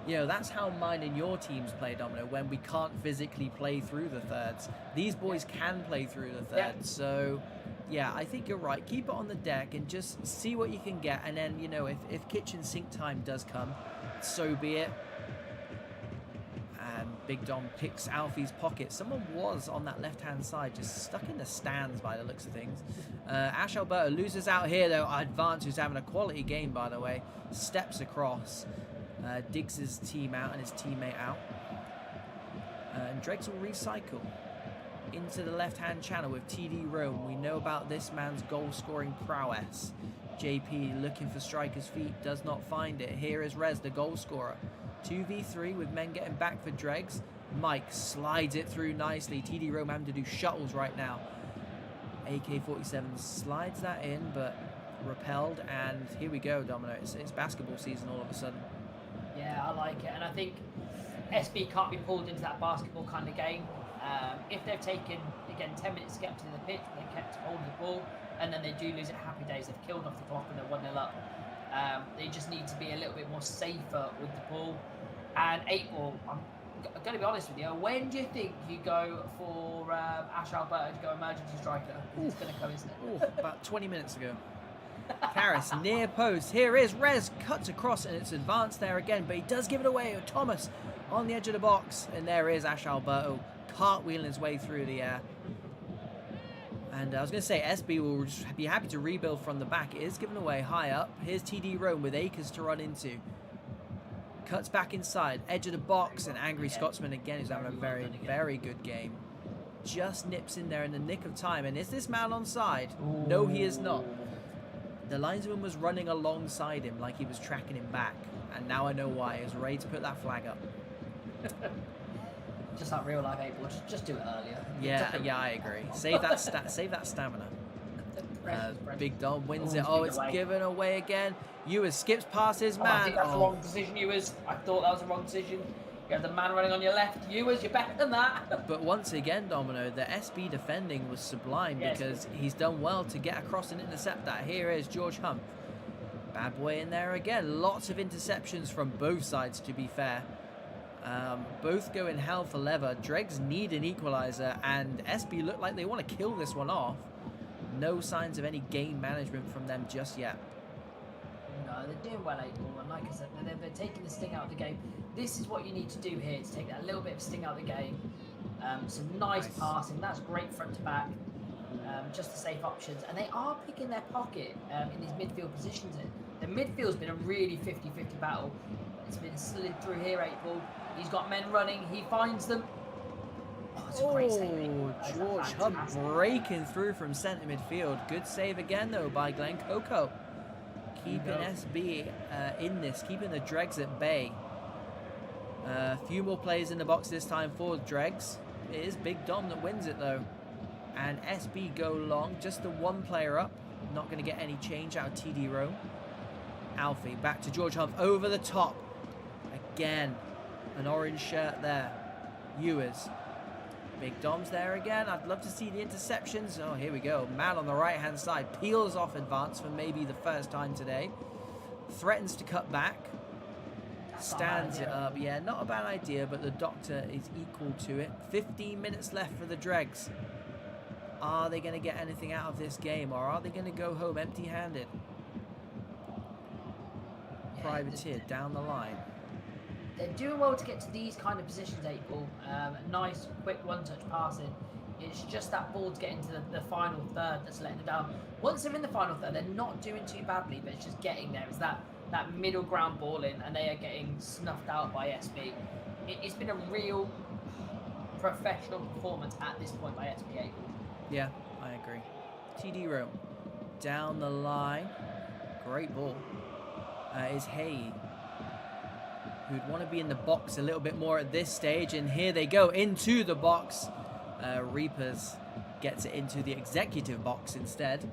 that's how mine and your teams play, Domino, when we can't physically play through the thirds. These boys can play through the thirds, so yeah, I think you're right. Keep it on the deck and just see what you can get, and then, if kitchen sink time does come, so be it. And Big Dom picks Alfie's pocket. Someone was on that left-hand side, just stuck in the stands by the looks of things. Ash Alberto loses out here, though. Advance, who's having a quality game, by the way, steps across, digs his team out and his teammate out. And Dregs will recycle into the left-hand channel with TD Rome. We know about this man's goal-scoring prowess. JP looking for striker's feet, does not find it. Here is Rez, the goal scorer. 2v3 with men getting back for Dregs. Mike slides it through nicely. TD Rome having to do shuttles right now. AK-47 slides that in, but repelled, and here we go, Domino. It's basketball season all of a sudden. Yeah, I like it, and I think SB can't be pulled into that basketball kind of game. If they've taken, again, 10 minutes to get up to the pitch, they kept hold of the ball, and then they do lose it, happy days. They've killed off the clock and they're 1-0 up. They just need to be a little bit more safer with the ball. And 8-ball, I'm going to be honest with you, when do you think you go for Ash Alberto to go emergency striker? It's going to come, isn't it? About 20 minutes ago. Karras near post. Here is Rez, cuts across, and it's advanced there again, but he does give it away. Thomas on the edge of the box, and there is Ash Alberto cartwheeling his way through the air. And I was going to say, SB will just be happy to rebuild from the back. It is given away high up. Here's TD Rome with acres to run into. Cuts back inside, edge of the box, and Angry Scotsman again is having a very, very good game. Just nips in there in the nick of time. And is this man onside? No, he is not. The linesman was running alongside him like he was tracking him back. And now I know why. He was ready to put that flag up. Just like real life April, just do it earlier. Yeah, I agree. Save that stamina. Big Dom wins it. Oh, it's given away again. Ewers skips past his man. I think that's the wrong decision, Ewers. I thought that was the wrong decision. You have the man running on your left. Ewers, you're better than that. But once again, Domino, the SB defending was sublime because he's done well to get across and intercept that. Here is George Humph. Bad boy in there again. Lots of interceptions from both sides, to be fair. Both go in hell for leather. Dregs need an equalizer, and SB look like they want to kill this one off. No signs of any game management from them just yet. No, they're doing well, 8-ball, and like I said, they're taking the sting out of the game. This is what you need to do here to take that little bit of sting out of the game. Some nice passing. That's great front to back. Just the safe options, and they are picking their pocket in these midfield positions. The midfield's been a really 50-50 battle. It's been slid through here, 8-ball. He's got men running. He finds them. Oh, it's a great save. George Hunt breaking through from centre midfield. Good save again, though, by Glenn Coco. Keeping SB in this, keeping the Dregs at bay. A few more players in the box this time for Dregs. It is Big Dom that wins it, though. And SB go long, just the one player up. Not going to get any change out of TD Rome. Alfie, back to George Humph, over the top. Again, an orange shirt there. Ewers. Big Dom's there again. I'd love to see the interceptions. Oh, here we go. Man on the right-hand side. Peels off advance for maybe the first time today. Threatens to cut back. Stands it up. Yeah, not a bad idea, but the doctor is equal to it. 15 minutes left for the Dregs. Are they going to get anything out of this game, or are they going to go home empty-handed? Privateer down the line. They're doing well to get to these kind of positions, 8-ball. Nice, quick one-touch passing. It's just that ball to get into the final third that's letting them down. Once they're in the final third, they're not doing too badly, but it's just getting there. It's that middle ground ball in, and they are getting snuffed out by SB. It's been a real professional performance at this point by SB, 8-ball. Yeah, I agree. TD Rome down the line. Great ball. Is Hay, who'd want to be in the box a little bit more at this stage, and here they go into the box. Reapers gets it into the executive box instead.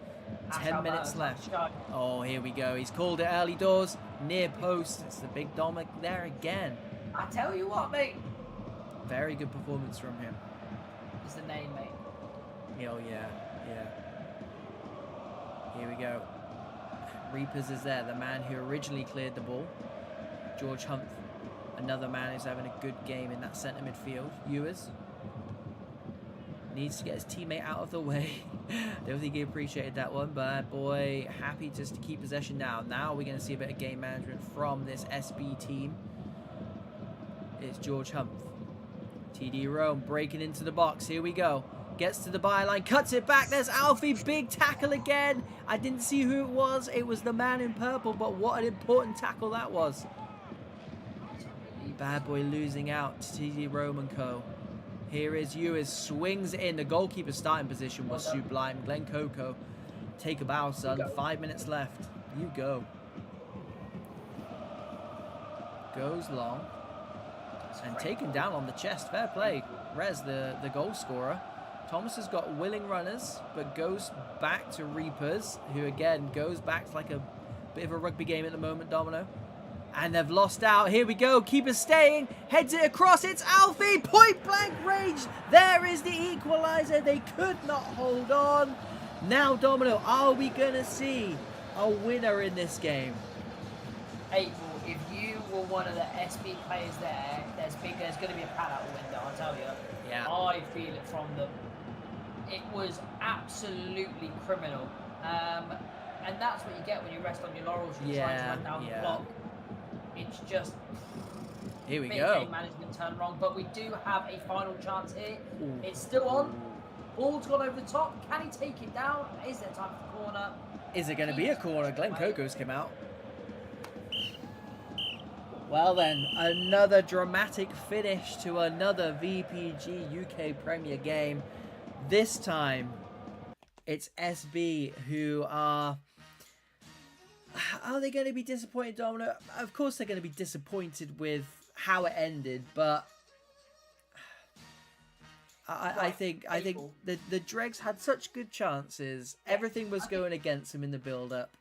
10 minutes left. Oh, here we go. He's called it early doors, near post. It's the Big Dom there again. I tell you what, mate. Very good performance from him. It's the name, mate. Oh, yeah. Here we go. Reapers is there, the man who originally cleared the ball. George Humph, another man who's having a good game in that centre midfield. Ewers needs to get his teammate out of the way. Don't think he appreciated that one. Bad boy, happy just to keep possession now. Now we're going to see a bit of game management from this SB team. It's George Humph. TD Rome breaking into the box. Here we go. Gets to the byline, cuts it back. There's Alfie, big tackle again. I didn't see who it was. It was the man in purple, but what an important tackle that was. Bad boy losing out to TD Rome and co. Here is Ewers, swings it in. The goalkeeper's starting position was sublime. Glenn Coco, take a bow, son. 5 minutes left. You go. Goes long. And taken down on the chest. Fair play. Rez, the goal scorer. Thomas has got willing runners, but goes back to Reapers, who again goes back to like a bit of a rugby game at the moment, Domino. And they've lost out. Here we go. Keeper staying. Heads it across. It's Alfie. Point blank range. There is the equalizer. They could not hold on. Now, Domino, are we going to see a winner in this game? April, if you were one of the SB players there, there's going to be a pad out the window, I'll tell you. Yeah. I feel it from them. It was absolutely criminal. And that's what you get when you rest on your laurels. You're trying to run down the block. It's just Here we Bit go. of game management turned wrong, but we do have a final chance here. Ooh. It's still on. Ball's gone over the top. Can he take it down? Is there time for the corner? Is it going to be a corner? Glenn Coco's come out. Well then, another dramatic finish to another VPG UK Premier game. This time, it's SB who are they going to be disappointed, Domino? Of course they're going to be disappointed with how it ended, but I think the Dregs had such good chances. Everything was going against them in the build-up.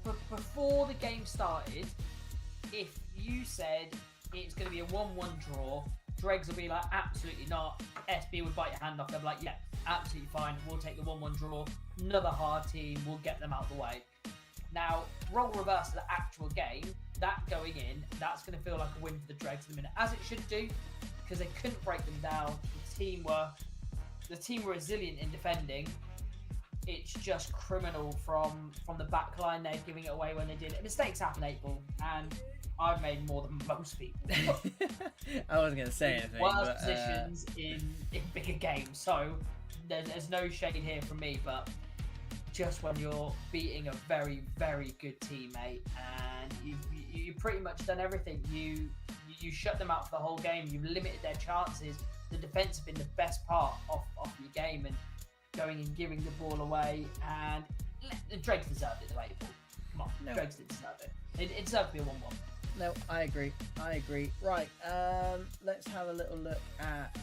But before the game started, if you said it's going to be a 1-1 draw, Dregs will be like, absolutely not. SB would bite your hand off. They'll be like, yeah, absolutely fine. We'll take the 1-1 draw. Another hard team. We'll get them out of the way. Now, role reverse to the actual game, that going in, that's going to feel like a win for the Dregs in a minute, as it should do, because they couldn't break them down. The team were resilient in defending. It's just criminal from the back line. They're giving it away when they did it. Mistakes happen, April, and I've made more than most people. I wasn't going to say anything. Worst positions in bigger games, so there's no shade here from me, but just when you're beating a very, very good teammate and you've pretty much done everything. You shut them out for the whole game. You've limited their chances. The defence have been the best part of your game, and going and giving the ball away. And the Dregs deserved it, the way ball. Come on, no. Dregs didn't deserve it. It deserved to be a 1-1. No, I agree. Right, let's have a little look at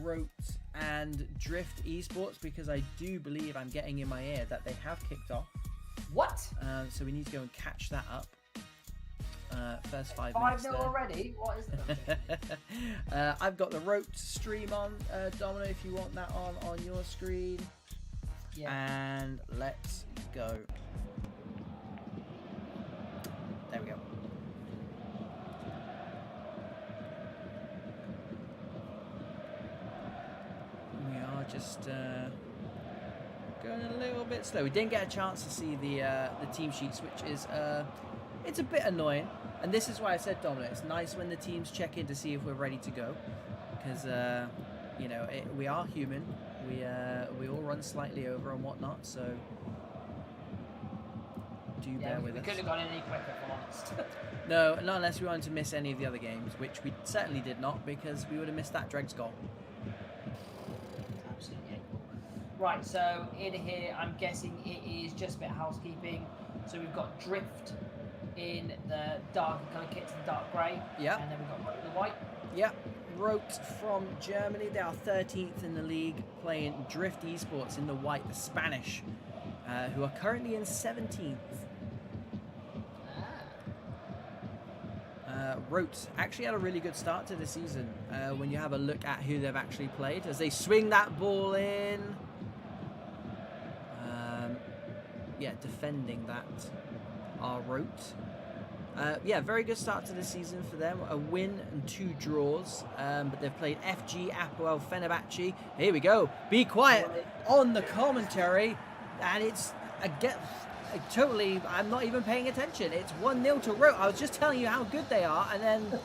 ROTE and Drift Esports, because I do believe I'm getting in my ear that they have kicked off. What? So we need to go and catch that up. First 5 minutes 5-0 already? What is that? I've got the ROTE stream on, Domino, if you want that on your screen. Yeah. And let's go. There we go. We are just going a little bit slow. We didn't get a chance to see the team sheets, which is it's a bit annoying. And this is why I said, Domino, it's nice when the teams check in to see if we're ready to go, because you know, we are human. We all run slightly over and whatnot, so do bear with us. We couldn't have gone any quicker, if I'm honest. No, not unless we wanted to miss any of the other games, which we certainly did not, because we would have missed that Dregs goal. Absolutely. Right, so in here, I'm guessing it is just a bit of housekeeping. So we've got Drift in the dark colour kits, the dark grey. Yeah. And then we've got ROTE in the white. Yeah. ROTE from Germany. They are 13th in the league, playing Drift Esports in the white, the Spanish, who are currently in 17th. ROTE actually had a really good start to the season when you have a look at who they've actually played as they swing that ball in. Yeah, defending that are ROTE. Yeah, very good start to the season for them. A win and 2 draws, but they've played FG, Apoel, Fenerbahce. Here we go. Be quiet on the commentary, and it's totally. I'm not even paying attention. It's 1-0 to ROTE. I was just telling you how good they are, and then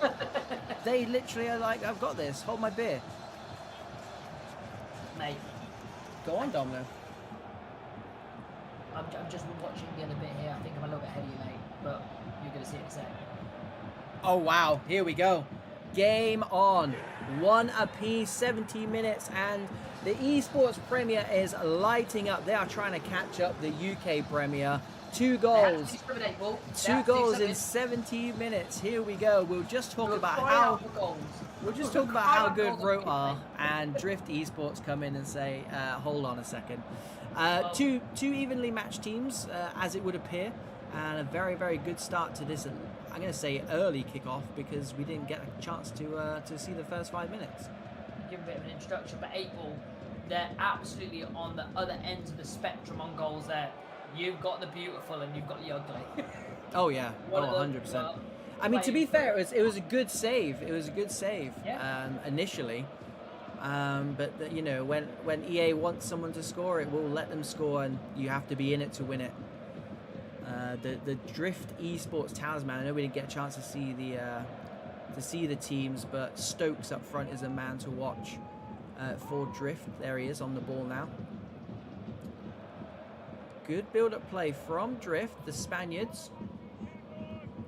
they literally are like, "I've got this. Hold my beer." Mate, go on, Domino. I'm just watching the other bit here. I think I'm a little bit ahead of you, mate, but you're going to see it in a sec. Oh, wow. Here we go. Game on. 1 apiece, 70 minutes, and the Esports Premier is lighting up. They are trying to catch up the UK Premier. 2 goals. 2 goals in 70 minutes. Here we go. We'll just talk about how good ROTE are, and Drift Esports come in and say, hold on a second. Two evenly matched teams, as it would appear, and a very, very good start to this. I'm going to say early kickoff, because we didn't get a chance to see the first 5 minutes. Give a bit of an introduction, but April, they're absolutely on the other ends of the spectrum on goals there. You've got the beautiful and you've got the ugly. Oh yeah, 100%. I mean, to be fair, it was a good save. It was a good save initially. But you know, when EA wants someone to score, it will let them score, and you have to be in it to win it. The Drift Esports talisman. I know we didn't get a chance to see see the teams, but Stokes up front is a man to watch for Drift. There he is on the ball now. Good build-up play from Drift, the Spaniards.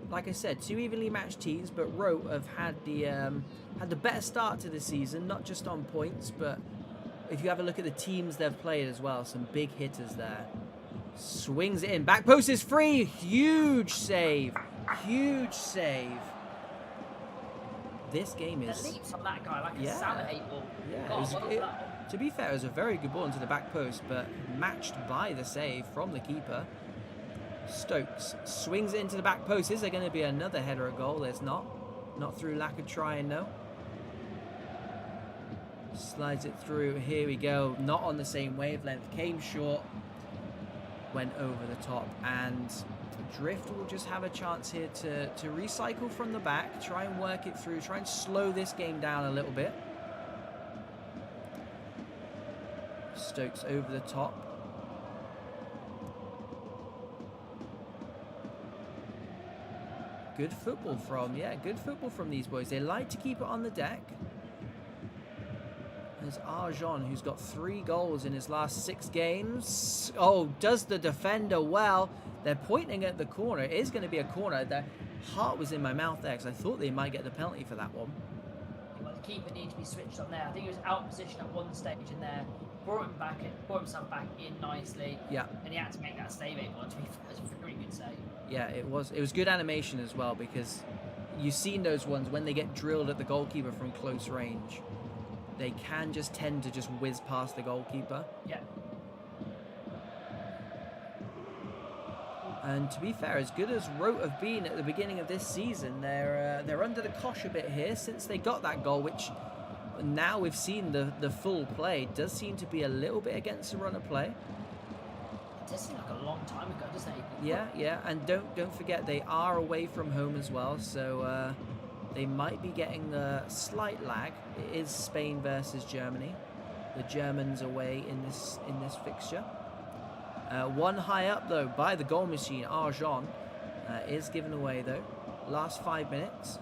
Like I said, 2 evenly matched teams, but ROTE have had the better start to the season, not just on points, but if you have a look at the teams they've played as well, some big hitters there. Swings it in. Back post is free. Huge save. Huge save. This game is... The leaps on that guy like a salad ball. Yeah, to be fair, it was a very good ball into the back post, but matched by the save from the keeper. Stokes swings it into the back post. Is there going to be another header at goal? There's not. Not through lack of trying, no. Slides it through. Here we go. Not on the same wavelength. Came short. Went over the top. And Drift will just have a chance here to recycle from the back. Try and work it through. Try and slow this game down a little bit. Stokes over the top. Good football from these boys. They like to keep it on the deck. There's Arjon, who's got 3 goals in his last 6 games. Oh, does the defender well. They're pointing at the corner. It is going to be a corner. Their heart was in my mouth there because I thought they might get the penalty for that one. Well, the keeper needs to be switched on there. I think he was out position at one stage in there. Brought himself back in nicely. Yeah. And he had to make that save. It was a very good save. Yeah, it was good animation as well, because you've seen those ones when they get drilled at the goalkeeper from close range. They can just tend to just whiz past the goalkeeper. Yeah. And to be fair, as good as ROTE have been at the beginning of this season, they're under the cosh a bit here since they got that goal, which now we've seen the full play. It does seem to be a little bit against the run of play. It does seem like a long time ago, doesn't it? Yeah, and don't forget they are away from home as well, so they might be getting a slight lag. It is Spain versus Germany. The Germans away in this fixture. One high up though by the goal machine. Arjon is given away though. Last 5 minutes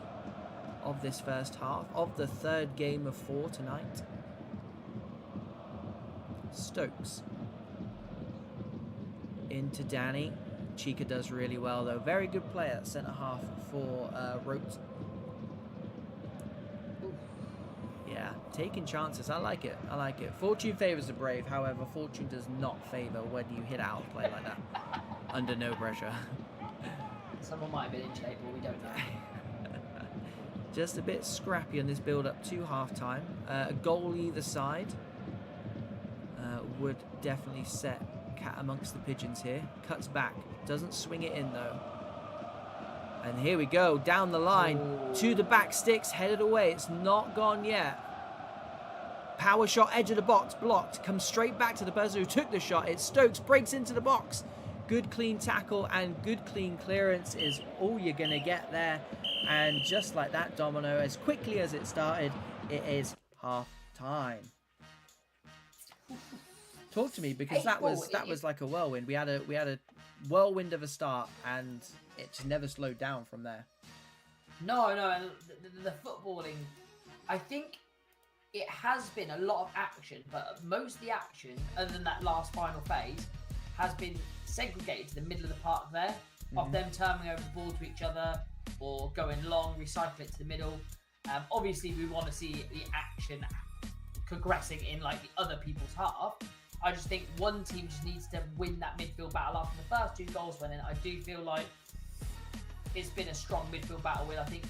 of this first half of the 3rd game of 4 tonight. Stokes into Danny. Chica does really well though. Very good player at centre half for ROTE. Yeah, taking chances. I like it. Fortune favours the brave. However, fortune does not favour when you hit out play like that under no pressure. Someone might have been in shape, but we don't know. Just a bit scrappy on this build-up to half-time. A goal either side would definitely set cat amongst the pigeons here. Cuts back. Doesn't swing it in, though. And here we go. Down the line. To the back sticks. Headed away. It's not gone yet. Power shot. Edge of the box. Blocked. Comes straight back to the person who took the shot. It's Stokes. Breaks into the box. Good clean tackle and good clean clearance is all you're going to get there. And just like that, Domino, as quickly as it started, it is half time. Talk to me, because that was like a whirlwind. We had a whirlwind of a start, and it just never slowed down from there. No, and the footballing, I think it has been a lot of action, but most of the action, other than that last final phase, has been segregated to the middle of the park there, of them turning over the ball to each other or going long, recycle it to the middle. Obviously, we want to see the action progressing in like the other people's half. I just think one team just needs to win that midfield battle after the first 2 goals went in. I do feel like it's been a strong midfield battle with, I think,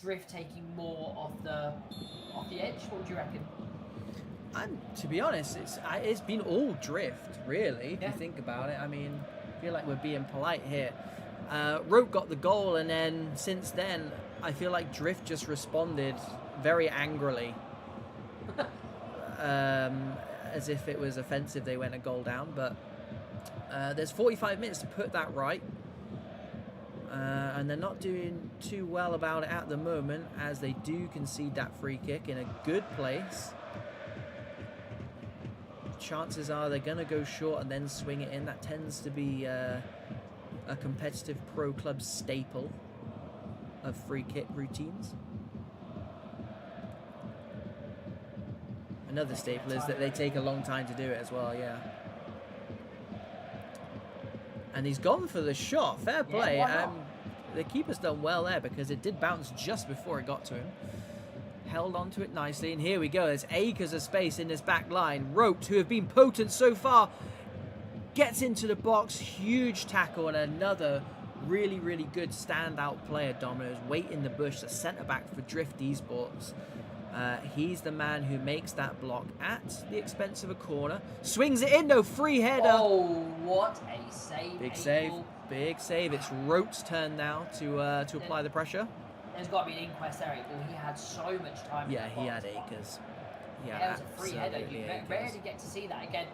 Drift taking more off the edge. What would you reckon? And to be honest, it's been all Drift, really, if you think about it. I mean, I feel like we're being polite here. ROTE got the goal, and then since then, I feel like Drift just responded very angrily. As if it was offensive they went a goal down, but there's 45 minutes to put that right. And they're not doing too well about it at the moment, as they do concede that free kick in a good place. Chances are they're going to go short and then swing it in. That tends to be a competitive pro club staple. of free kick routines. Another staple is that they take a long time to do it as well, yeah. And he's gone for the shot. Fair play. Yeah, the keeper's done well there because it did bounce just before it got to him. Held onto it nicely, and here we go. There's acres of space in this back line. ROTE, who have been potent so far, gets into the box. Huge tackle, and another really, really good standout player, Domino's. Wait in the bush, the centre-back for Drift Esports. He's the man who makes that block at the expense of a corner. Swings it in, though. Free header. Oh, what a save. Big save. Big save. It's ROTE's turn now to apply the pressure. There's got to be an inquest there. He had so much time. Yeah, he had acres. Yeah, it was a free header. You rarely get to see that again.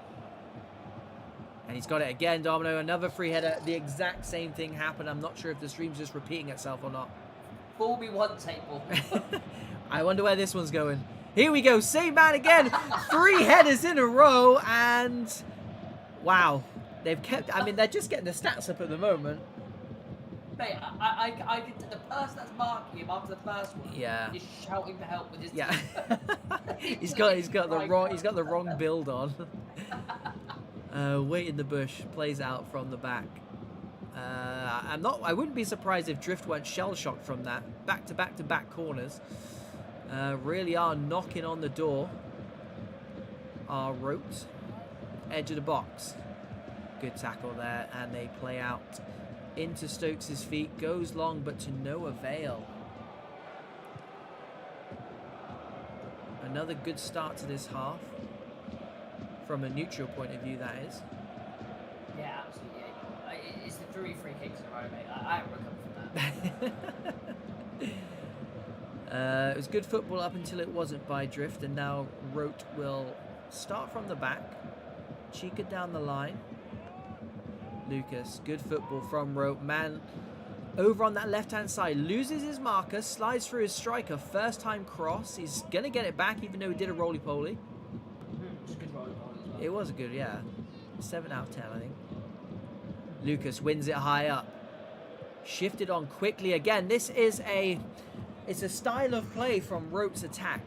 And he's got it again, Domino. Another free header. The exact same thing happened. I'm not sure if the stream's just repeating itself or not. Fool me once, April. I wonder where this one's going. Here we go. Same man again. 3 headers in a row. And wow. They've kept... I mean, they're just getting the stats up at the moment. Mate, I the person that's marking him after the first one is shouting for help with his team. he's got the wrong build on. Wait in the bush, plays out from the back. I wouldn't be surprised if Drift went shell shocked from that. Back to back corners. Really are knocking on the door. Are ROTE. Edge of the box. Good tackle there, and they play out into Stokes' feet. Goes long, but to no avail. Another good start to this half. From a neutral point of view, that is. Yeah, absolutely. It's the 3 free kicks in a row, mate. I haven't recovered from that. It was good football up until it wasn't by Drift, and now ROTE will start from the back. Cheek it down the line. Lucas, good football from ROTE. Man, over on that left-hand side, loses his marker, slides through his striker, first time cross. He's going to get it back, even though he did a roly-poly. It was a good, yeah. 7 out of 10, I think. Lucas wins it high up. Shifted on quickly again. This is it's a style of play from ROTE's attack.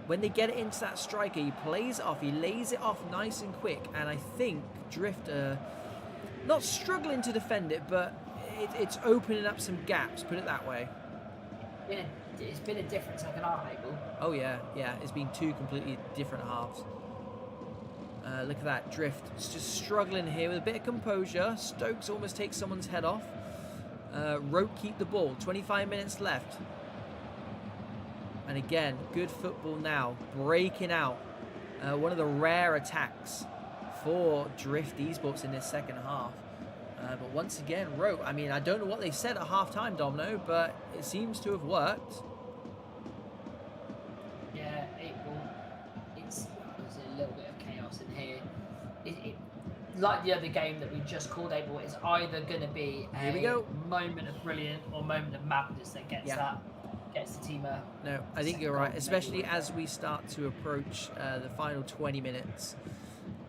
When they get it into that striker, he plays it off. He lays it off nice and quick. And I think Drift, not struggling to defend it, but it's opening up some gaps, put it that way. It's been a different second half, April. Oh, yeah. It's been 2 completely different halves. Look at that, Drift. It's just struggling here with a bit of composure. Stokes almost takes someone's head off. ROTE keep the ball. 25 minutes left. And again, good football now. Breaking out. One of the rare attacks for Drift Esports in this second half. But once again, ROTE. I mean, I don't know what they said at half-time, Domino, but it seems to have worked. Yeah, there's a little bit of chaos in here. Like the other game that we just called, April, it's either going to be a moment of brilliant or moment of madness that gets the team. No, I think you're right, especially as we start to approach the final 20 minutes.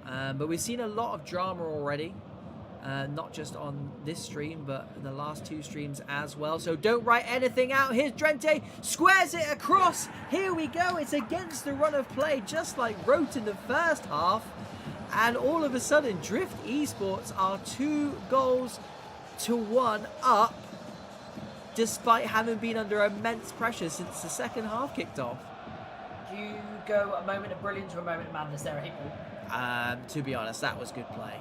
But we've seen a lot of drama already, not just on this stream, but the last 2 streams as well. So don't write anything out. Here's Drente, squares it across. Here we go. It's against the run of play, just like ROTE in the first half. And all of a sudden, Drift Esports are 2-1 up, despite having been under immense pressure since the second half kicked off. Do you go a moment of brilliance or a moment of madness there, April? To be honest, that was good play.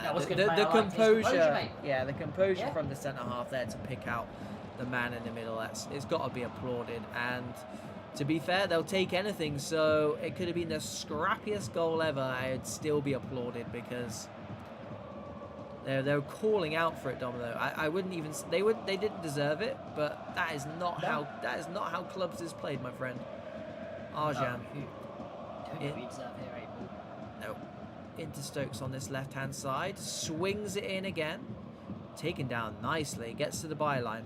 That was good play. The composure, mate. The composure from the centre half there to pick out the man in the middle. It's got to be applauded. And to be fair, they'll take anything. So it could have been the scrappiest goal ever. I'd still be applauded because they're calling out for it, Domino. I wouldn't even. They didn't deserve it, but that is not how clubs is played, my friend. Arjan. No. Into Stokes on this left-hand side. Swings it in again. Taken down nicely. Gets to the byline.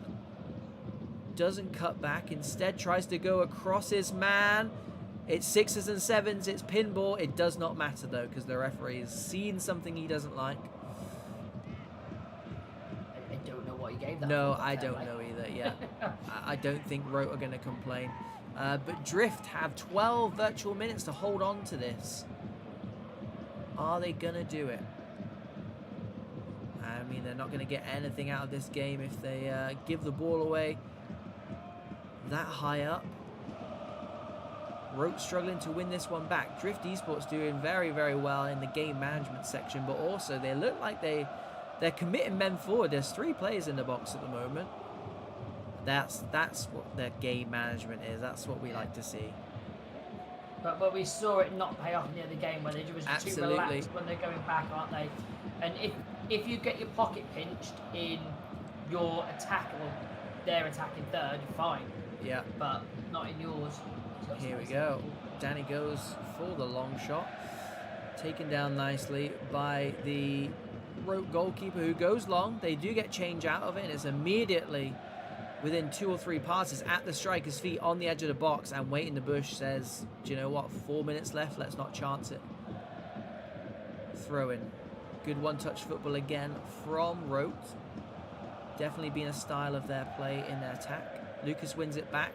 Doesn't cut back. Instead tries to go across his man. It's 6s and 7s. It's pinball. It does not matter, though, because the referee has seen something he doesn't like. I don't know what he gave that. No, I don't know either. Yeah, I don't think ROTE are going to complain. But Drift have 12 virtual minutes to hold on to this. Are they going to do it? I mean, they're not going to get anything out of this game if they give the ball away that high up. ROTE struggling to win this one back. Drift Esports doing very, very well in the game management section, but also they look like they're committing men forward. There's 3 players in the box at the moment. That's what their game management is. That's what we like to see. But we saw it not pay off near the game where they were just too relaxed when they're going back, aren't they? And if you get your pocket pinched in your attack or their attack in third, fine. Yeah. But not in yours. So here we go. Danny goes for the long shot. Taken down nicely by the ROTE goalkeeper who goes long. They do get change out of it, and it's immediately within 2 or 3 passes at the striker's feet on the edge of the box, and Wait in the Bush says, do you know what, 4 minutes left, let's not chance it. Throw in. Good one-touch football again from ROTE. Definitely been a style of their play in their attack. Lucas wins it back.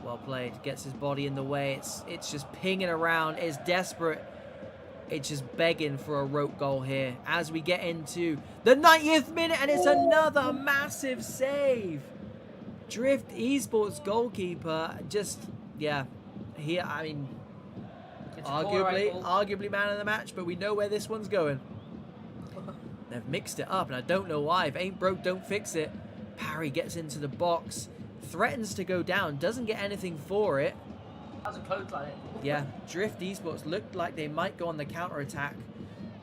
Well played. Gets his body in the way. It's just pinging around. It's desperate. It's just begging for a ROTE goal here as we get into the 90th minute, and it's another massive save. Drift Esports goalkeeper just, yeah, here, I mean, arguably man of the match, but we know where this one's going. They've mixed it up, and I don't know why. If ain't broke, don't fix it. Parry gets into the box, threatens to go down, doesn't get anything for it. That was a close line. Yeah, Drift Esports looked like they might go on the counter-attack.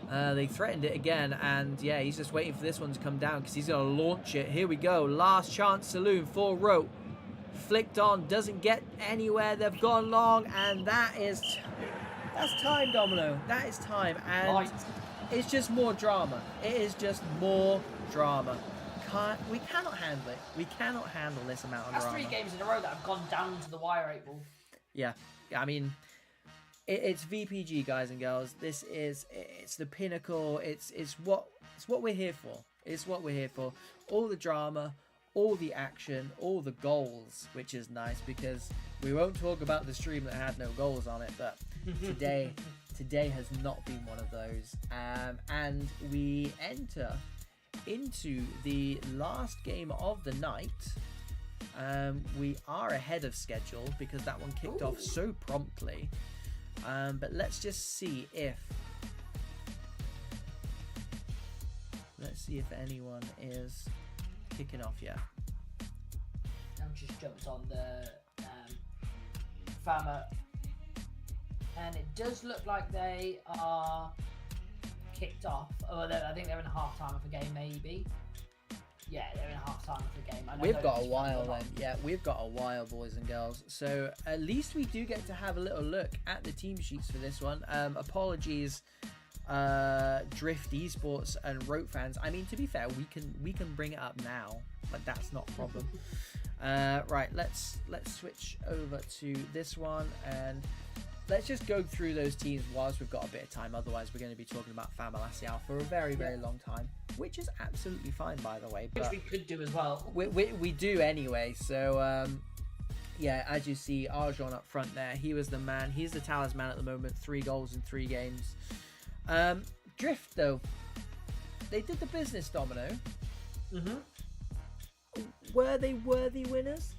They threatened it again, and yeah, he's just waiting for this one to come down because he's going to launch it. Here we go, last chance saloon for ROTE. Flicked on, doesn't get anywhere. They've gone long, and that's time, Domino. That is time, and it's just more drama. It is just more drama. We cannot handle it. We cannot handle this amount of drama. That's 3 games in a row that have gone down to the wire, 8 ball. Yeah, I mean, it's VPG, guys and girls. It's the pinnacle. It's what we're here for. It's what we're here for. All the drama, all the action, all the goals, which is nice because we won't talk about the stream that had no goals on it, but today has not been one of those. And we enter into the last game of the night. We are ahead of schedule because that one kicked off so promptly. But let's just see if anyone is kicking off yet. I've just jumped on the Fama, and it does look like they are kicked off. I think they're in half time of the game, maybe. Yeah, they're in half time of the game. We've got a while then. Yeah, we've got a while, boys and girls. So at least we do get to have a little look at the team sheets for this one. Apologies, Drift Esports and ROTE fans. I mean, to be fair, we can bring it up now. Like, that's not a problem. Right, let's switch over to this one, and let's just go through those teams whilst we've got a bit of time. Otherwise, we're going to be talking about FAMALICAO for a very, very long time, which is absolutely fine, by the way. Which we could do as well. We do anyway. So, yeah, as you see, Arjon up front there, he was the man. He's the talisman at the moment. 3 goals in 3 games. Drift, though, they did the business, Domino. Mm-hmm. Were they worthy winners?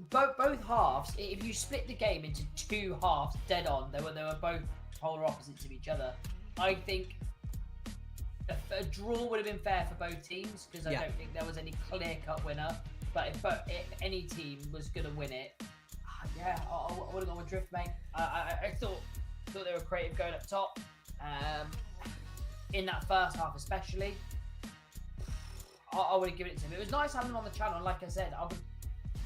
Both halves, if you split the game into 2 halves dead on, they were both polar opposites of each other. I think a draw would have been fair for both teams because I don't think there was any clear-cut winner. But if any team was going to win it, I would have gone with Drift, mate. I thought they were creative going up top. In that first half especially, I would have given it to them. It was nice having them on the channel, and like I said, I would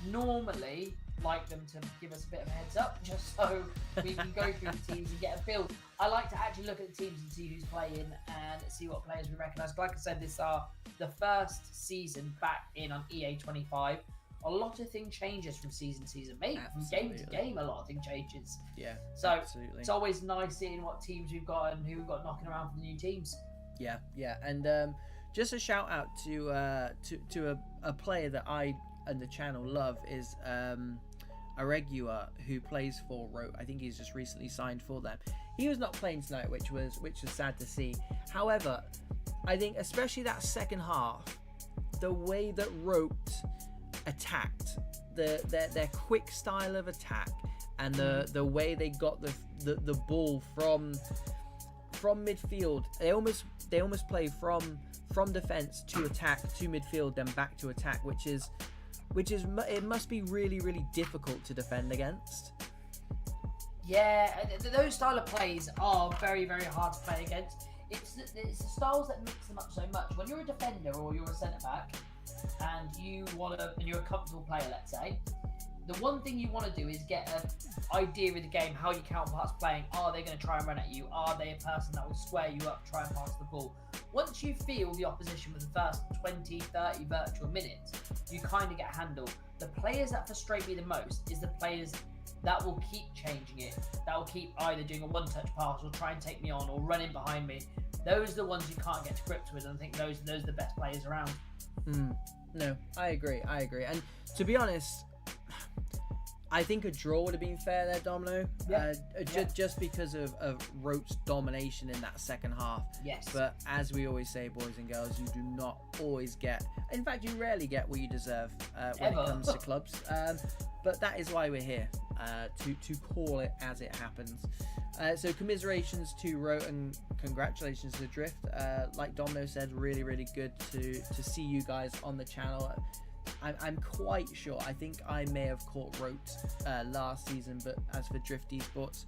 normally like them to give us a bit of a heads up just so we can go through the teams and get a feel. I like to actually look at the teams and see who's playing and see what players we recognise. Like I said, this is the first season back in on EA 25. A lot of things changes from season to season, maybe from game to game. A lot of things changes. Yeah, so absolutely. It's always nice seeing what teams we've got and who we've got knocking around for the new teams. Yeah, and just a shout out to a player that I and the channel love is Aregua, who plays for ROTE. I think he's just recently signed for them. He was not playing tonight, which was sad to see. However, I think especially that second half, the way that ROTE attacked, their quick style of attack, and the way they got the ball from midfield, they almost play from defense to attack to midfield, then back to attack, which is it must be really, really difficult to defend against. Yeah, those style of plays are very, very hard to play against. It's the styles that mix them up so much. When you're a defender or you're a centre back, and you're a comfortable player, let's say, the one thing you want to do is get an idea of the game, how your counterpart's playing. Are they going to try and run at you? Are they a person that will square you up, try and pass the ball? Once you feel the opposition with the first 20, 30 virtual minutes, you kind of get a handle. The players that frustrate me the most is the players that will keep changing it, that will keep either doing a one-touch pass or try and take me on or running behind me. Those are the ones you can't get to grips with, and I think those are the best players around. No, I agree. And to be honest, I think a draw would have been fair there, Domino. Yeah. Just because of ROTE's domination in that second half. Yes. But as we always say, boys and girls, you do not always get, in fact, you rarely get what you deserve when it comes to clubs. But that is why we're here, to call it as it happens. So commiserations to ROTE and congratulations to Drift. Like Domino said, really, really good to see you guys on the channel. I'm quite sure, I think I may have caught ROTE last season, but as for Drift Esports,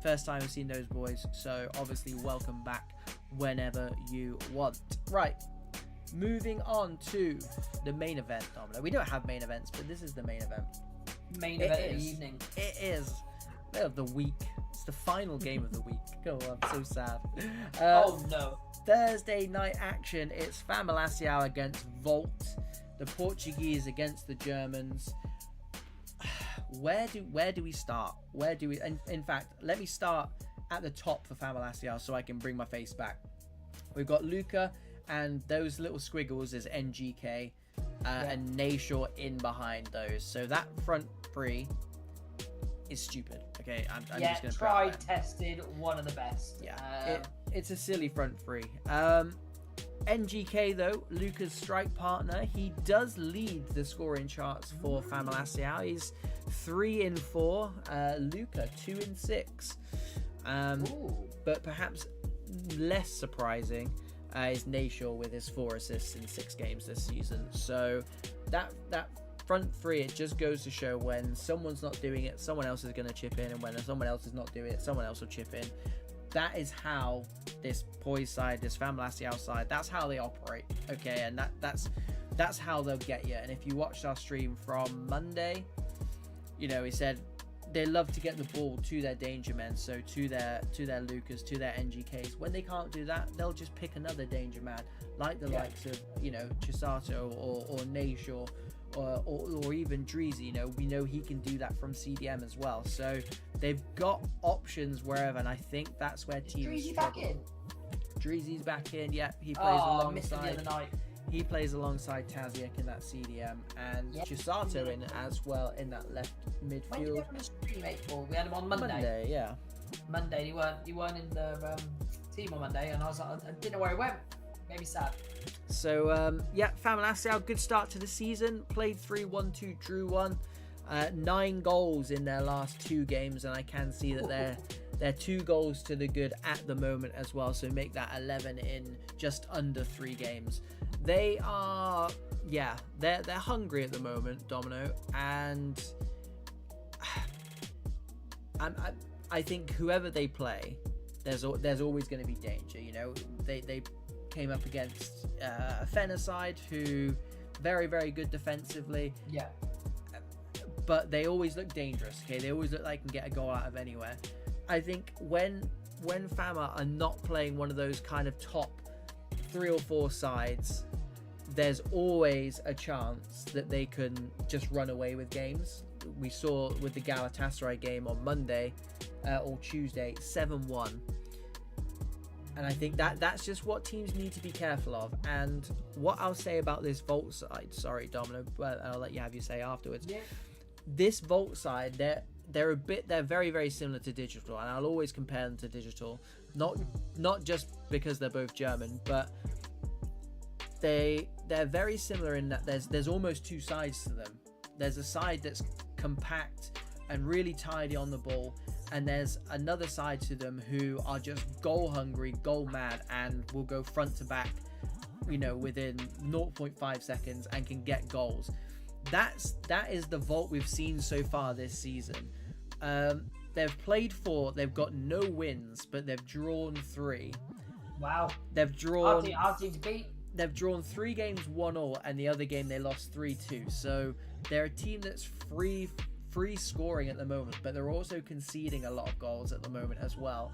first time I've seen those boys, so obviously welcome back whenever you want. Right, moving on to the main event, Domino. We don't have main events, but this is the main event. Main event of the evening. It is. Of the week. It's the final game of the week. Oh, I'm so sad. Oh no. Thursday night action. It's FAMALICAO against Volt. The Portuguese against the Germans. Where do we start? In fact, let me start at the top for FAMALICAO so I can bring my face back. We've got Luca, and those little squiggles is NGK, and Nayshaw in behind those. So that front three is stupid. Okay, I'm just gonna tried, tested, one of the best. Yeah, it's a silly front three. NGK though, Luca's strike partner, he does lead the scoring charts for FAMALICAO. He's 3 in 4. Luca 2 in 6. But perhaps less surprising is Nayshaw with his 4 assists in 6 games this season. So that front three, it just goes to show when someone's not doing it, someone else is going to chip in, and when someone else is not doing it, someone else will chip in. That is how this Poise side, this FAMALICAO side, that's how they operate. Okay, and that's how they'll get you. And if you watched our stream from Monday, you know, he said they love to get the ball to their danger men, so to their Lucas, to their NGKs. When they can't do that, they'll just pick another danger man, like the likes of, you know, Chisato or Nayshaw, or even Dregsy. You know, we know he can do that from CDM as well. So they've got options wherever, and I think that's where teams struggle. Dreezy's back in. Yeah, he plays alongside. He plays alongside Taziak in that CDM, and Chisato in as well in that left midfield. When did we have him on stream, April? We had him on Monday. Yeah. Monday, he weren't in the team on Monday, and I was like, I didn't know where he went. Maybe sad. So yeah, FAMALICAO, good start to the season. Played 3-1-2, drew 1. 9 goals in their last 2 games, and I can see that they're 2 goals to the good at the moment as well. So make that 11 in just under 3 games. They are, they're hungry at the moment, Domino, and I think whoever they play, there's always going to be danger. You know, they came up against a Fena side who very, very good defensively. Yeah. But they always look dangerous. Okay, they always look like they can get a goal out of anywhere. I think when Fama are not playing one of those kind of top 3 or 4 sides, there's always a chance that they can just run away with games. We saw with the Galatasaray game on Monday or Tuesday, 7-1. And I think that's just what teams need to be careful of. And what I'll say about this Vault side, sorry, Domino, but I'll let you have your say afterwards. Yeah. This Vault side, they're very, very similar to Digital, and I'll always compare them to Digital. Not just because they're both German, but they're very similar in that there's almost two sides to them. There's a side that's compact and really tidy on the ball, and there's another side to them who are just goal hungry, goal mad, and will go front to back, within 0.5 seconds and can get goals. That is the Vault we've seen so far this season. They've played 4, they've got no wins, but they've drawn 3. Wow. They've drawn our team to beat. They've drawn 3 games 1-1, and the other game they lost 3-2. So they're a team that's free scoring at the moment, but they're also conceding a lot of goals at the moment as well.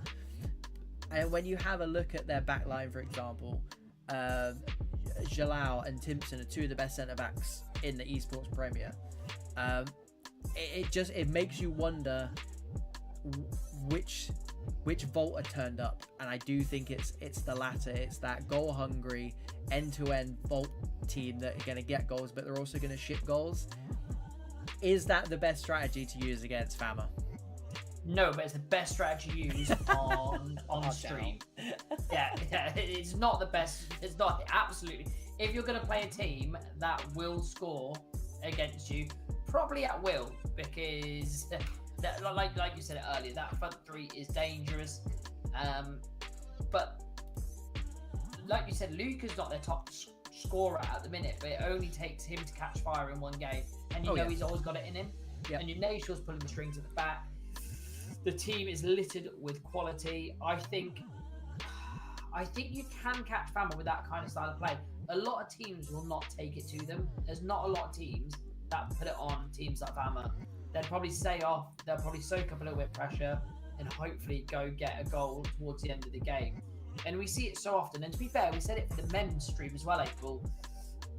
And when you have a look at their back line, for example, Jalal and Timpson are 2 of the best centre backs in the Esports Premier. It makes you wonder which Vault are turned up, and I do think it's the latter. It's that goal hungry end-to-end Vault team that are going to get goals, but they're also going to ship goals. Is that the best strategy to use against Fama? No, but it's the best strategy to use on stream. Yeah, it's not the best. It's not absolutely. If you're going to play a team that will score against you, probably at will, because like you said earlier, that front 3 is dangerous. But like you said, Luca's not their top scorer at the minute, but it only takes him to catch fire in one game, and he's always got it in him. Yep. And your Nashor's pulling the strings at the back. The team is littered with quality. I think you can catch Fama with that kind of style of play. A lot of teams will not take it to them. There's not a lot of teams that put it on teams like Fama. They'll probably stay off. They'll probably soak up a little bit of pressure and hopefully go get a goal towards the end of the game. And we see it so often. And to be fair, we said it for the men's stream as well, April.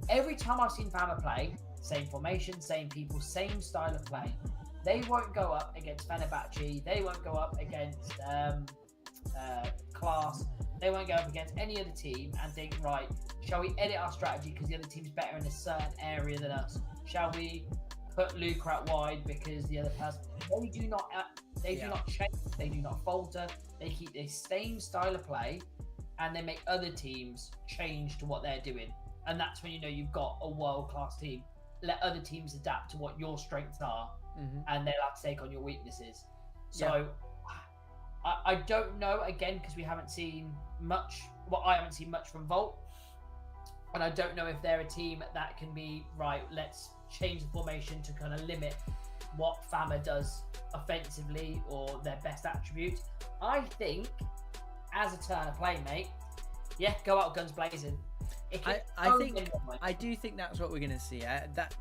Every time I've seen Fama play, same formation, same people, same style of play. They won't go up against Fenerbahce. They won't go up against Class. They won't go up against any other team and think, right, shall we edit our strategy because the other team's better in a certain area than us? Shall we put Luca out wide because the other person? They do not change. They do not falter. They keep the same style of play, and they make other teams change to what they're doing. And that's when you know you've got a world-class team. Let other teams adapt to what your strengths are, and they'll have to take on your weaknesses. So I don't know, again, because we haven't seen much. Well, I haven't seen much from Vault, and I don't know if they're a team that can be, right, let's change the formation to kind of limit what Fama does offensively or their best attributes. I think, as a turn of play, mate, go out guns blazing. I do think that's what we're going to see.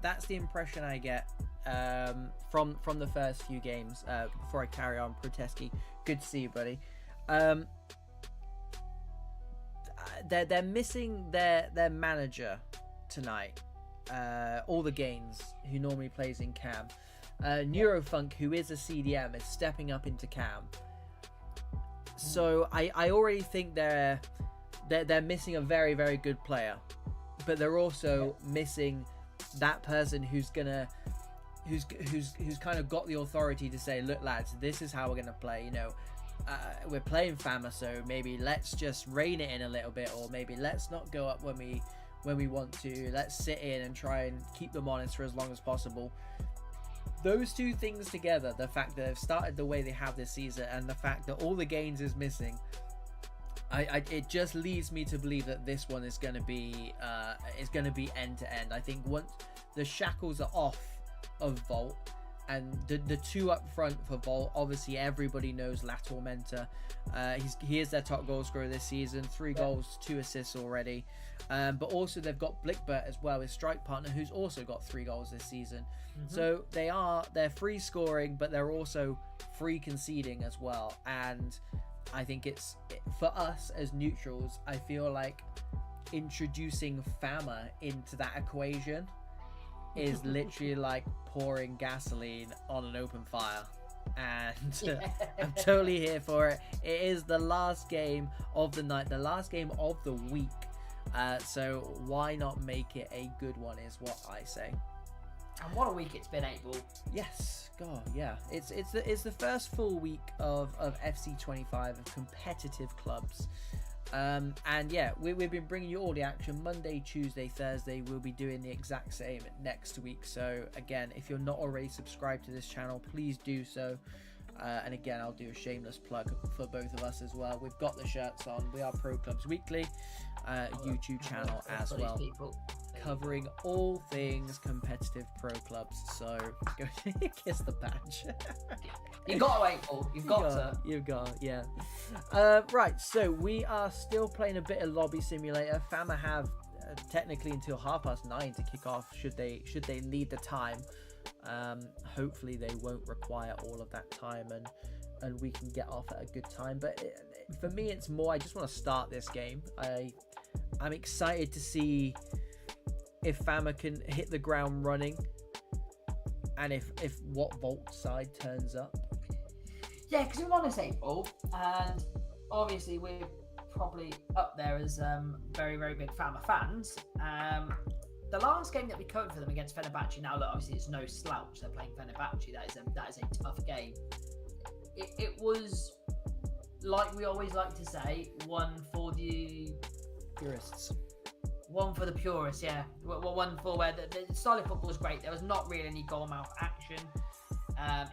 That's the impression I get from the first few games. Before I carry on, Proteski, good to see you, buddy. They're missing their manager tonight. All the gains, who normally plays in cam. Neurofunk, who is a CDM, is stepping up into cam. So I already think they're missing a very, very good player, but they're also missing that person who's kind of got the authority to say, look, lads, this is how we're gonna play. We're playing Fama, so maybe let's just rein it in a little bit, or maybe let's not go up when we want to. Let's sit in and try and keep them honest for as long as possible. Those two things together, the fact that they've started the way they have this season, and the fact that all the gains is missing, it just leads me to believe that this one is going to be end to end. I think once the shackles are off of Vault, and the two up front for Vault, obviously everybody knows La Tormenta. He is their top goal scorer this season, 3 goals, 2 assists already. But also they've got Blickbert as well, his strike partner, who's also got 3 goals this season. So they're free scoring, but they're also free conceding as well. And I think for us as neutrals, I feel like introducing Fama into that equation is literally like pouring gasoline on an open fire. and I'm totally here for it. It is the last game of the night, the last game of the week. So why not make it a good one is what I say. And what a week it's been, 8-Ball. Yes, God, yeah. It's the first full week of FC25 of competitive clubs. And yeah, we've been bringing you all the action Monday, Tuesday, Thursday. We'll be doing the exact same next week. So again, if you're not already subscribed to this channel, please do so. And again, I'll do a shameless plug for both of us as well. We've got the shirts on. We are Pro Clubs Weekly, YouTube channel as well, covering all things competitive pro clubs. So go kiss the badge. You got to wait, Paul. You've got to. Yeah. Right, so we are still playing a bit of Lobby Simulator. Fama have technically until 9:30 to kick off. Should they need the time? Hopefully they won't require all of that time, and we can get off at a good time. But for me, it's more I just want to start this game. I'm excited to see if Fama can hit the ground running, and if what Volt side turns up. Yeah, because we want to say Paul, and obviously we're probably up there as very, very big Fama fans. The last game that we covered for them against Fenerbahce, now look, obviously it's no slouch, they're playing Fenerbahce, that is a tough game. It was, like we always like to say, one for the Purists. One for the purists, yeah. One for where the style of football was great. There was not really any goal mouth action.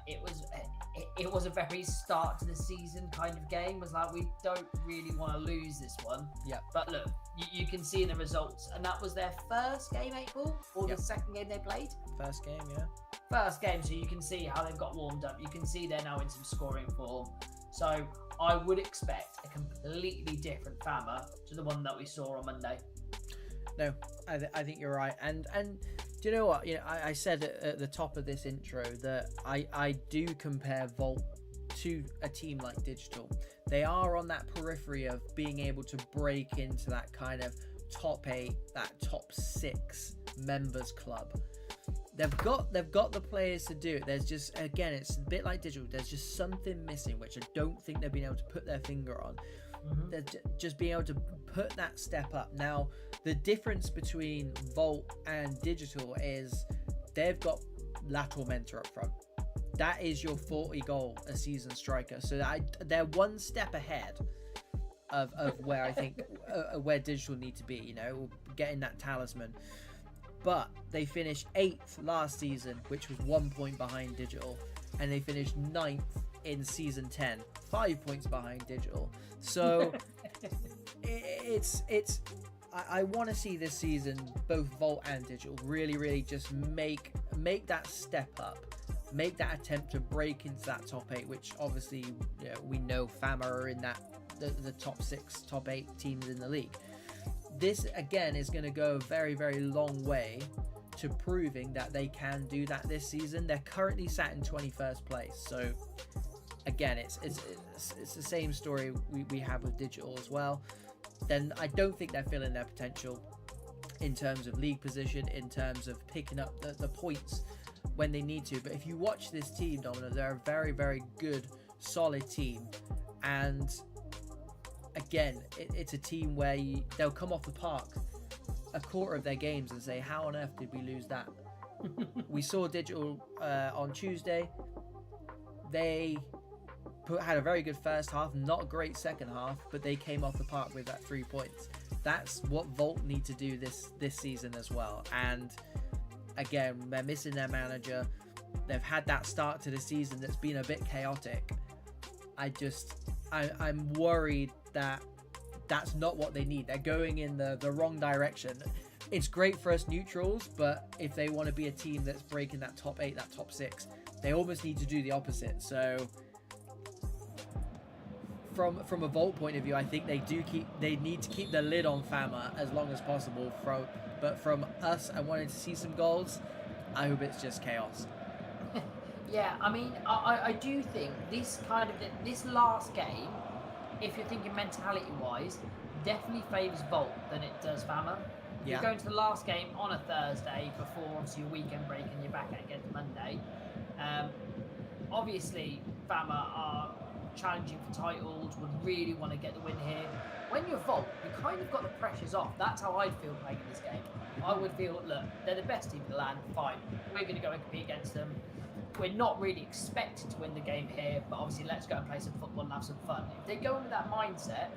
It was a very start to the season kind of game. It was like, we don't really want to lose this one. Yeah. But look, you can see in the results, and that was their first game, 8-Ball, or the second game they played. First game, yeah. First game, so you can see how they've got warmed up. You can see they're now in some scoring form. So I would expect a completely different Fama to the one that we saw on Monday. No, I think you're right. And do you know what? You know, I said at the top of this intro that I do compare Volt to a team like Digital. They are on that periphery of being able to break into that kind of top 8, that top 6 members club. They've got the players to do it. There's just, again, it's a bit like Digital. There's just something missing, which I don't think they've been able to put their finger on. They're just being able to put that step up. Now, the difference between Volt and Digital is they've got lateral mentor up front. That is your 40 goal a season striker. So they're one step ahead of where I think where Digital need to be, you know, getting that talisman. But they finished 8th last season, which was 1 point behind Digital, and they finished 9th in season 10, 5 points behind Digital. So I want to see this season both Volt and Digital really just make that step up, make that attempt to break into that top 8, which obviously, you know, we know Fama are in that the top 6, top 8 teams in the league. This again is going to go a very long way to proving that they can do that this season. They're currently sat in 21st place, so again, it's the same story we have with Digital as well. Then I don't think they're filling their potential in terms of league position, in terms of picking up the points when they need to. But if you watch this team, Domino, they're a very good, solid team. And again, it's a team where they'll come off the park a quarter of their games and say, how on earth did we lose that? We saw Digital on Tuesday. They had a very good first half, not a great second half, but they came off the park with that 3 points. That's what Volt need to do this season as well. And again, they're missing their manager. They've had that start to the season that's been a bit chaotic. I'm worried that that's not what they need. They're going in the wrong direction. It's great for us neutrals, but if they want to be a team that's breaking that top 8, that top 6, they almost need to do the opposite. So from a Volt point of view, I think they need to keep the lid on Fama as long as possible. But from us, I wanted to see some goals. I hope it's just chaos. Yeah, I mean, I do think this last game, if you're thinking mentality-wise, definitely favours Volt than it does Fama. Yeah. You're going to the last game on a Thursday before obviously your weekend break and you're back against Monday. obviously, Fama are challenging for titles, would really want to get the win here. When you're Volt, you kind of got the pressures off. That's how I'd feel playing in this game. I would feel, look, they're the best team in the land, fine. We're going to go and compete against them. We're not really expected to win the game here, but obviously let's go and play some football and have some fun. If they go in with that mindset,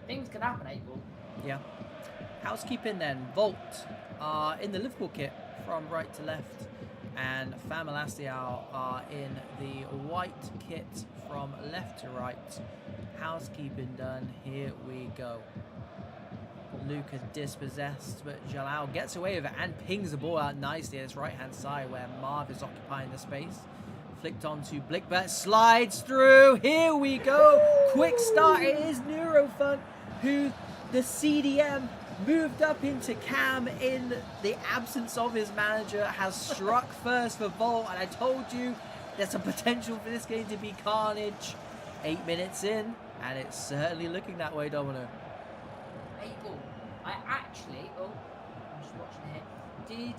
things can happen, April. Yeah. Housekeeping then. Volt are in the Liverpool kit from right to left, and FAMALICAO are in the white kit from left to right. Housekeeping done. Here we go. Luca dispossessed, but Jalal gets away with it and pings the ball out nicely at his right-hand side where Marv is occupying the space. Flicked onto Blickbert, slides through. Here we go. Quick start. It is Neurofun who the CDM moved up into Cam in the absence of his manager, has struck first for Volt, and I told you there's a potential for this game to be carnage. 8 minutes in, and it's certainly looking that way, Domino. April, I actually, I'm just watching here.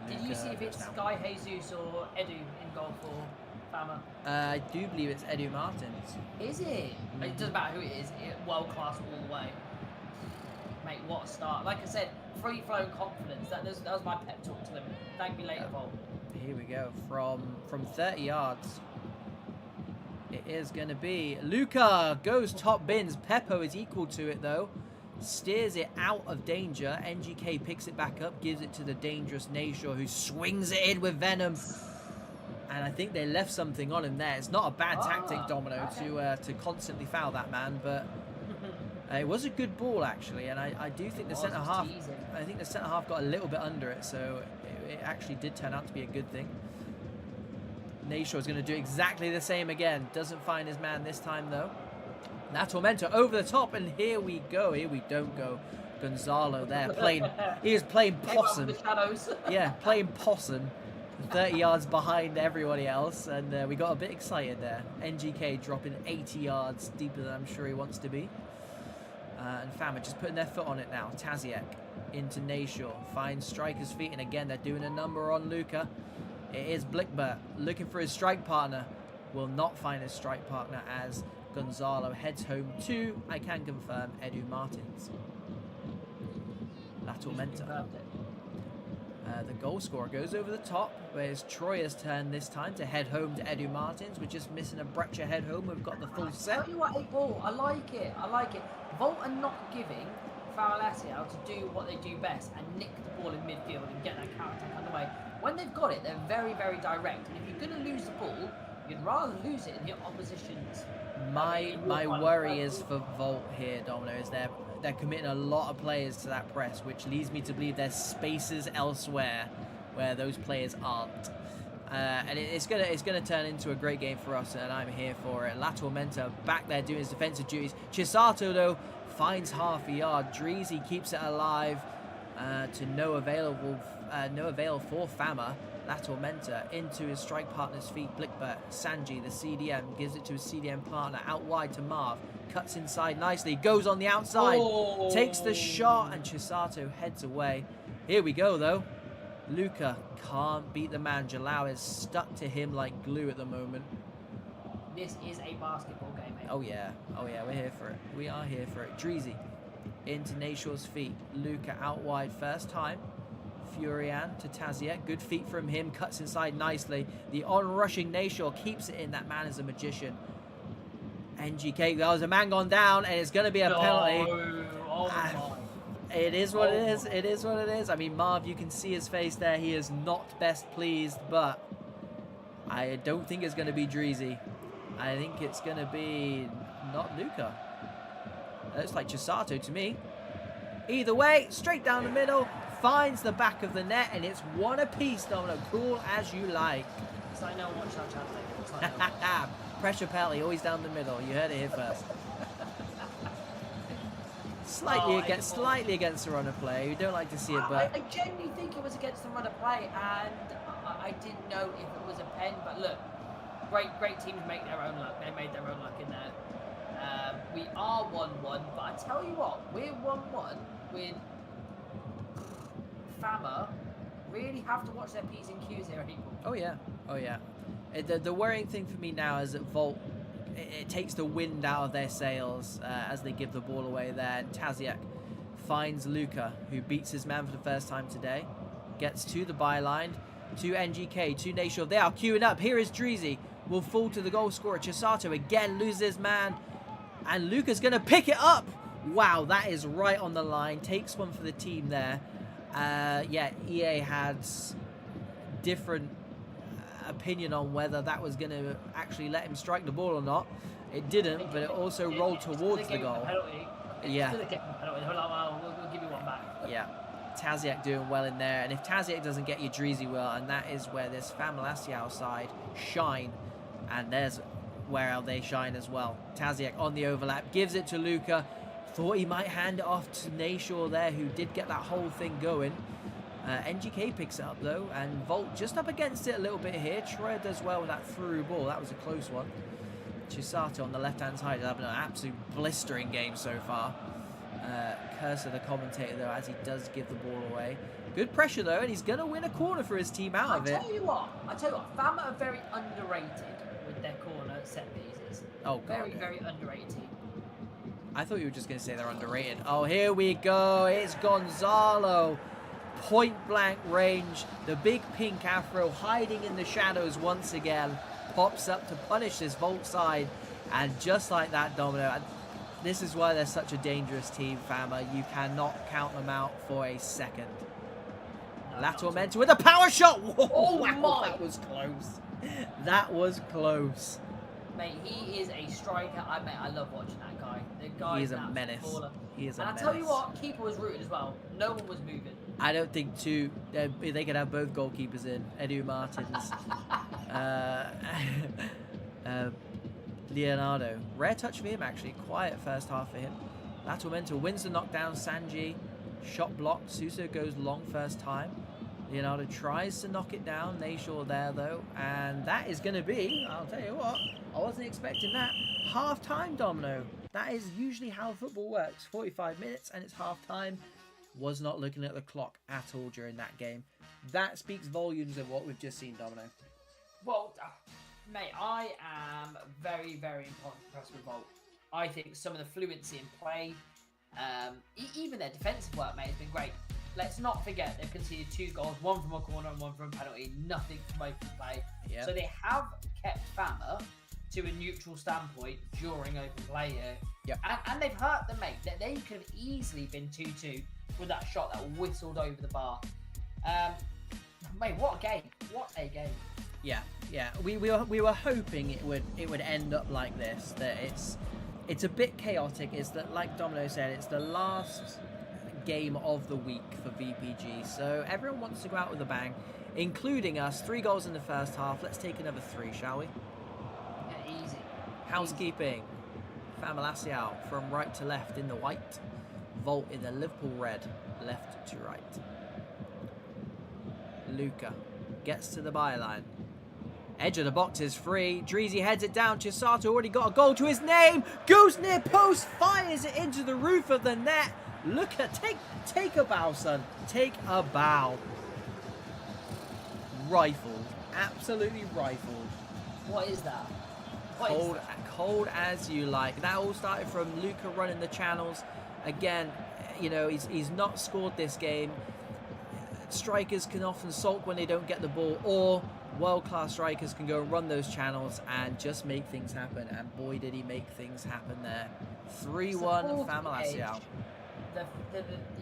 Did you see if it's Guy Jesus or Edu in goal for Fama? I do believe it's Edu Martins. Is it? It doesn't matter who it is. World class all the way. Mate, what a start. Like I said, free-flowing confidence. That was my pep talk to them. Thank me later, Vol. Here we go. From 30 yards. It is going to be Luca goes top bins. Peppo is equal to it, though. Steers it out of danger. NGK picks it back up, gives it to the dangerous Nashor, who swings it in with Venom. And I think they left something on him there. It's not a bad tactic, Domino, to constantly foul that man, but it was a good ball actually. And I do think the centre half. I think the centre half got a little bit under it, so it actually did turn out to be a good thing. Nashor is going to do exactly the same again. Doesn't find his man this time though. That Tormentor over the top, and here we go. Here we don't go. Gonzalo there playing. He is playing possum. Yeah, playing possum. 30 yards behind everybody else, and we got a bit excited there. NGK dropping 80 yards deeper than I'm sure he wants to be. And Fama just putting their foot on it now. Taziek into Nashor. Finds Striker's feet, and again they're doing a number on Luca. It is Blickbert looking for his strike partner. Will not find his strike partner as Gonzalo heads home to, I can confirm, Edu Martins. La Tormenta. The goal scorer goes over the top, but it's Troya's turn this time to head home to Edu Martins. We're just missing a Brecha head home. We've got the full set. Tell you what, April, I like it. I like it. Volt are not giving FAMALICAO to do what they do best and nick the ball in midfield and get that counter attack underway. When they've got it, they're very, very direct. And if you're going to lose the ball, you'd rather lose it in the opposition's. My worry is for Volt here, Domino, is they're committing a lot of players to that press, which leads me to believe there's spaces elsewhere where those players aren't. And it's gonna turn into a great game for us, and I'm here for it. La Tormenta back there doing his defensive duties. Chisato though finds half a yard. Dreezy keeps it alive to no avail for Fama. La Tormenta into his strike partner's feet. Blickbert, Sanji, the CDM, gives it to his CDM partner. Out wide to Marv. Cuts inside nicely. Goes on the outside. Takes the shot, and Chisato heads away. Here we go, though. Luca can't beat the man. Jalal is stuck to him like glue at the moment. This is a basketball game, mate. Oh, yeah. Oh, yeah. We're here for it. We are here for it. Dreezy into Nashor's feet. Luca out wide first time. Furian to Taziek. Good feet from him. Cuts inside nicely. The on-rushing Nashor keeps it in. That man is a magician. NGK, there was a man gone down, and it's going to be a penalty. It is what it is. It is what it is. I mean, Marv, you can see his face there. He is not best pleased, but I don't think it's going to be Dreezy. I think it's going to be not Luca. It looks like Chisato to me. Either way, straight down the middle. Finds the back of the net, and it's one apiece, Domino. Cool as you like. It's like no one shall Pressure penalty, always down the middle. You heard it here first. Slightly against the run of play. You don't like to see it, but I genuinely think it was against the run of play, and I didn't know if it was a pen. But look, great teams make their own luck. They made their own luck in there. We are 1-1, but I tell you what, we're 1-1 with Fama. Really have to watch their P's and Q's here, people. oh yeah, Oh, yeah. The worrying thing for me now is that Volt, it takes the wind out of their sails as they give the ball away there. And Taziak finds Luca, who beats his man for the first time today. Gets to the byline, to NGK, to Nation. They are queuing up. Here is Dreezy. Will fall to the goal scorer. Chisato again loses his man. And Luca's going to pick it up. Wow, that is right on the line. Takes one for the team there. Yeah, EA had different opinion on whether that was going to actually let him strike the ball or not. It didn't, but it also rolled towards the goal. Yeah. We'll give you one back. Yeah. Taziak doing well in there. And if Taziak doesn't get you, Dreezy will. And that is where this FAMALICAO side shine. And there's where they shine as well. Taziak on the overlap. Gives it to Luca. Thought he might hand it off to Nayshaw there, who did get that whole thing going. NGK picks it up though, and Volt just up against it a little bit here. Troya does well with that through ball. That was a close one. Chisato on the left-hand side is having an absolute blistering game so far. Curse of the commentator though, as he does give the ball away. Good pressure though, and he's going to win a corner for his team out of it. I tell you what, Fama are very underrated with their corner set pieces. Oh, God. Very underrated team. I thought you were just going to say they're underrated. Oh, here we go. It's Gonzalo. Point blank range. The big pink afro hiding in the shadows once again. Pops up to punish this Volt side. And just like that, Domino, this is why they're such a dangerous team, Fama. You cannot count them out for a second. Lateral Menta with a power shot. Whoa, oh wow, that was close. That was close. Mate, he is a striker. I love watching that guy. The guy is a menace. He is a menace. And I tell you what, keeper was rooted as well. No one was moving. I don't think they could have both goalkeepers in. Edu Martins. Leonardo. Rare touch for him, actually. Quiet first half for him. Lateral Menta wins the knockdown. Sanji. Shot blocked. Suso goes long first time. Leonardo tries to knock it down. Nayshaw there, though. And that is going to be, I'll tell you what, I wasn't expecting that. Half-time, Domino. That is usually how football works. 45 minutes and it's half-time. Was not looking at the clock at all during that game. That speaks volumes of what we've just seen, Domino. Well, mate, I am very impressed with Volt. I think some of the fluency in play, even their defensive work, mate, has been great. Let's not forget they've conceded 2 goals, one from a corner and one from a penalty, nothing from open play. Yep. So they have kept Fama to a neutral standpoint during open play here. Yep. And they've hurt them, mate. They could have easily been 2-2 with that shot that whistled over the bar. Mate, what a game. What a game. Yeah. We were hoping it would end up like this. That it's a bit chaotic. It's that, like Domino said, it's the last game of the week for VPG, so everyone wants to go out with a bang, including us. 3 goals in the first half. Let's take another 3, shall we? Yeah, easy. Housekeeping. FAMALICAO from right to left in the white. Volt in the Liverpool red, left to right. Luca gets to the byline. Edge of the box is free. Dreezy heads it down. Chisato already got a goal to his name. Goes near post, fires it into the roof of the net. Look at, take a bow, son. Take a bow. Rifled. Absolutely rifled. What is that? Cold as you like. That all started from Luca running the channels. Again, you know, he's not scored this game. Strikers can often sulk when they don't get the ball, or world-class strikers can go and run those channels and just make things happen. And boy, did he make things happen there. 3-1 FAMALICAO.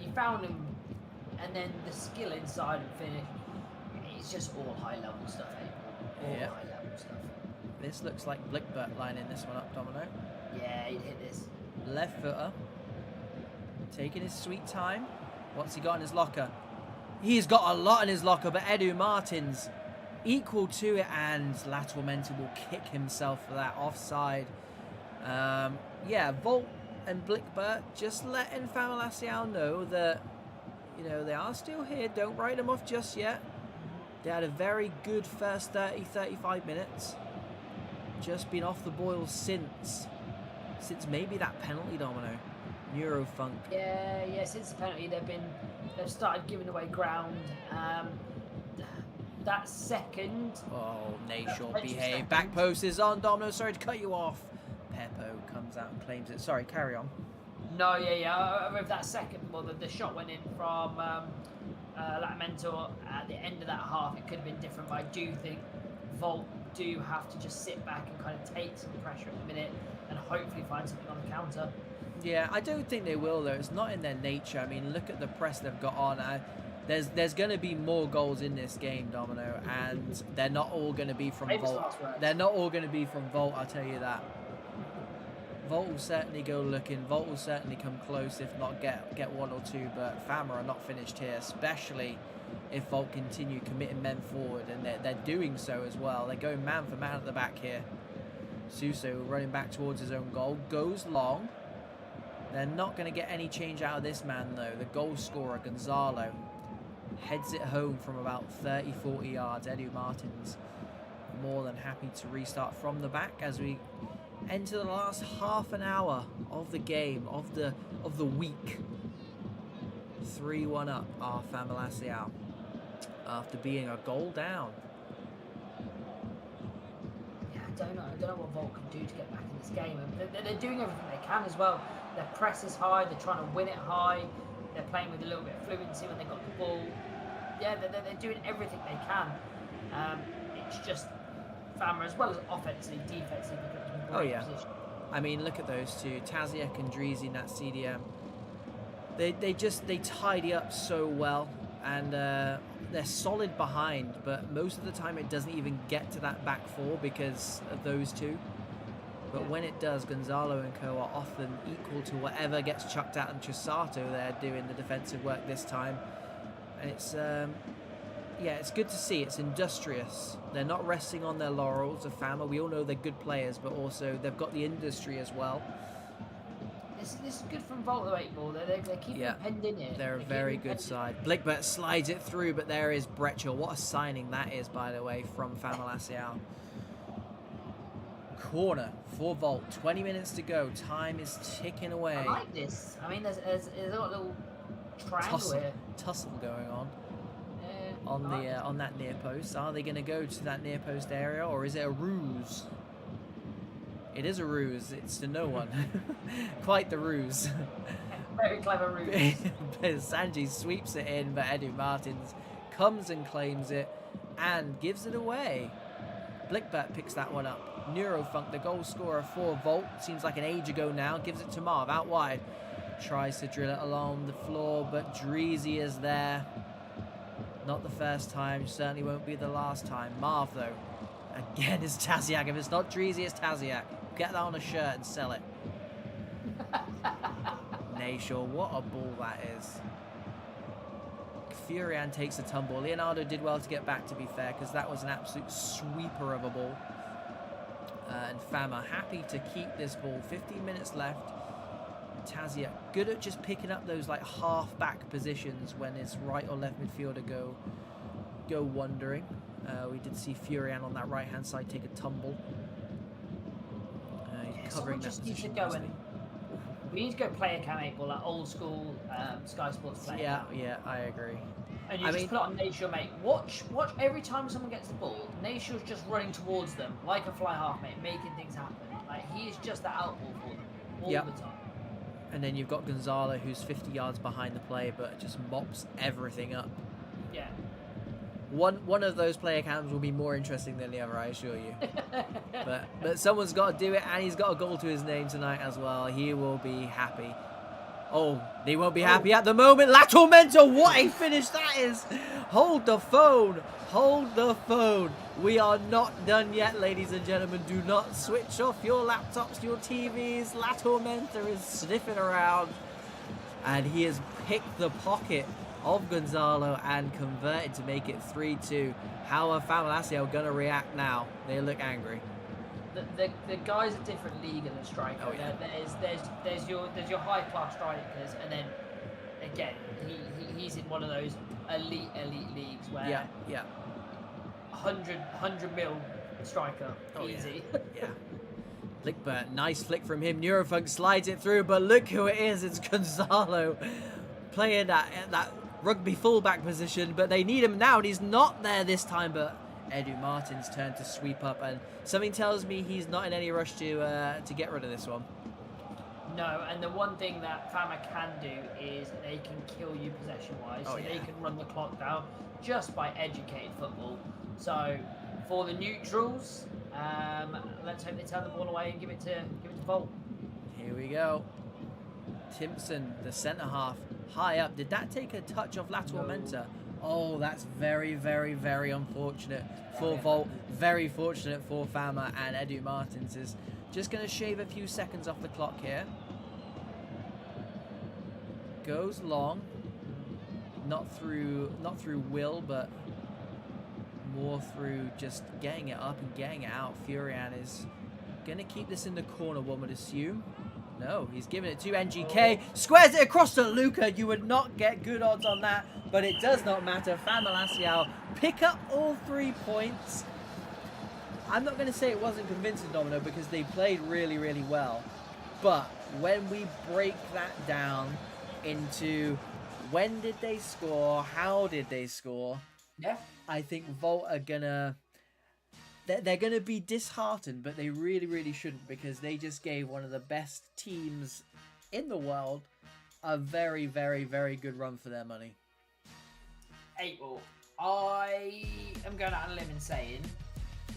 You found him, and then the skill inside and finish. It's just all high-level stuff, eh? All high-level stuff. This looks like Blickbert lining this one up, Domino. Yeah, he'd hit this. Left footer. Taking his sweet time. What's he got in his locker? He's got a lot in his locker, but Edu Martins equal to it, and Lateral Menta will kick himself for that offside. Yeah, Volt and Blickbert just letting FAMALICAO know that, you know, they are still here. Don't write them off just yet. They had a very good first 30-35 minutes. Just been off the boil since maybe that penalty, Domino. Neurofunk. Yeah, since the penalty they've started giving away ground. that second. Oh, Nashor behave. Back post is on. Domino, sorry to cut you off. Peppo comes out and claims it. Sorry, carry on. No, yeah. With that second, well, the shot went in from Latamento at the end of that half. It could have been different, but I do think Volt do have to just sit back and kind of take some pressure at the minute and hopefully find something on the counter. Yeah, I don't think they will, though. It's not in their nature. I mean, look at the press they've got on. There's going to be more goals in this game, Domino, and they're not all going to be from Volt. They're not all going to be from Volt, I'll tell you that. Volt will certainly go looking. Volt will certainly come close, if not get one or two, but Fama are not finished here, especially if Volt continue committing men forward, and they're doing so as well. They're going man for man at the back here. Suso running back towards his own goal, goes long. They're not going to get any change out of this man, though. The goal scorer, Gonzalo, heads it home from about 30-40 yards. Edu Martins more than happy to restart from the back as we enter the last half an hour of the game, of the week. 3-1 up our FAMALICAO after being a goal down. Yeah, I don't know what Volt can do to get back in this game. They're doing everything they can as well. Their press is high. They're trying to win it high. They're playing with a little bit of fluency when they got the ball. Yeah, they're doing everything they can. It's just Fama, as well as offensively, defensively. Oh yeah. Position. I mean, look at those two, Taziak and Dregs in that CDM. They tidy up so well, and they're solid behind, but most of the time it doesn't even get to that back four because of those two. But when it does, Gonzalo and co are often equal to whatever gets chucked at, and Chisato there doing the defensive work this time. And it's yeah, it's good to see. It's industrious. They're not resting on their laurels of Fama. We all know they're good players, but also they've got the industry as well. This is good from Volt, though, 8-ball. They're keeping it penned in here. They're a very good side. Blickbert slides it through, but there is Brecher. What a signing that is, by the way, from FAMALICAO. Corner for Volt. 20 minutes to go. Time is ticking away. I like this. I mean, there's a little triangle here. Tussle going on. On that near post. Are they going to go to that near post area, or is it a ruse? It is a ruse. It's to no one. Quite the ruse. Very clever ruse. Sanji sweeps it in, but Edu Martins comes and claims it and gives it away. Blickbert picks that one up. Neurofunk, the goal scorer for Volt, seems like an age ago now, gives it to Marv out wide. Tries to drill it along the floor, but Dregsy is there. Not the first time, certainly won't be the last time. Marv, though, again is Taziak. If it's not Dregsy, it's Taziak. Get that on a shirt and sell it. Nashor, what a ball that is. Furian takes a tumble. Leonardo did well to get back, to be fair, because that was an absolute sweeper of a ball. And Fama happy to keep this ball. 15 minutes left. Taziak good at just picking up those like half-back positions when his right or left midfielder go wandering. We did see Furian on that right-hand side take a tumble. Covering that position. We need to go player cam 8-ball, like old school Sky Sports player. Yeah, I agree. And you just put it on Nashor, mate. Watch every time someone gets the ball, Nashor's just running towards them like a fly half, mate, making things happen. Like, he is just the outball for them all the time. And then you've got Gonzalo, who's 50 yards behind the play, but just mops everything up. Yeah. One of those player cams will be more interesting than the other, I assure you. but someone's got to do it, and he's got a goal to his name tonight as well. He will be happy. Oh, they won't be happy at the moment. Latormento, what a finish that is. Hold the phone. Hold the phone. We are not done yet, ladies and gentlemen. Do not switch off your laptops, your TVs. Latormento is sniffing around, and he has picked the pocket of Gonzalo and converted to make it 3-2. How are FAMALICAO going to react now? They look angry. The guy's a different league than a striker. Oh, yeah. There's your high class strikers, and then again he's in one of those elite leagues where 100 mil striker easy. Yeah. Blickbert, nice flick from him. Neurofunk slides it through, but look who it is. It's Gonzalo playing that rugby fullback position, but they need him now, and he's not there this time. But Edu Martin's turn to sweep up, and something tells me he's not in any rush to get rid of this one. No, and the one thing that Fama can do is they can kill you possession-wise. They can run the clock down just by educated football. So for the neutrals, let's hope they turn the ball away and give it to Volt. Here we go. Timpson, the centre half, high up. Did that take a touch off lateral Menta? Oh, that's very, very, very unfortunate for Volt. Very fortunate for Fama, and Edu Martins is just going to shave a few seconds off the clock here. Goes long. Not through will, but more through just getting it up and getting it out. Furian is going to keep this in the corner, one would assume. No, he's giving it to NGK. Squares it across to Luca. You would not get good odds on that, but it does not matter. FAMALICAO pick up all 3 points. I'm not going to say it wasn't convincing, Domino, because they played really, really well. But when we break that down into when did they score, how did they score, I think Volt are going to... They're going to be disheartened, but they really, really shouldn't, because they just gave one of the best teams in the world a very, very, very good run for their money. 8-ball. I am going out on a limb and saying,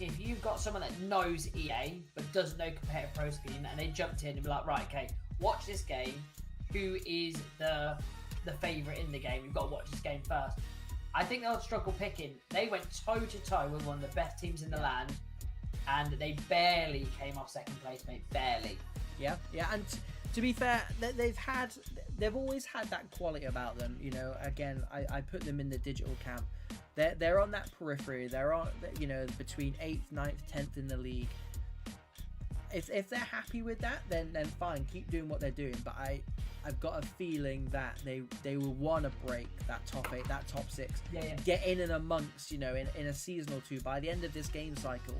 if you've got someone that knows EA but doesn't know competitive pro scheme, and they jumped in and be like, right, okay, watch this game. Who is the favourite in the game? You've got to watch this game first. I think they'll struggle picking. They went toe-to-toe with one of the best teams in the land, and they barely came off second place, mate. Barely. Yeah, and to be fair, they've always had that quality about them. You know, again, I put them in the digital camp. They're on that periphery. They're on, you know, between 8th, 9th, 10th in the league. If they're happy with that, then fine, keep doing what they're doing. But I've got a feeling that they will want to break that top 8, that top 6, get in and amongst, you know, in a season or two, by the end of this game cycle,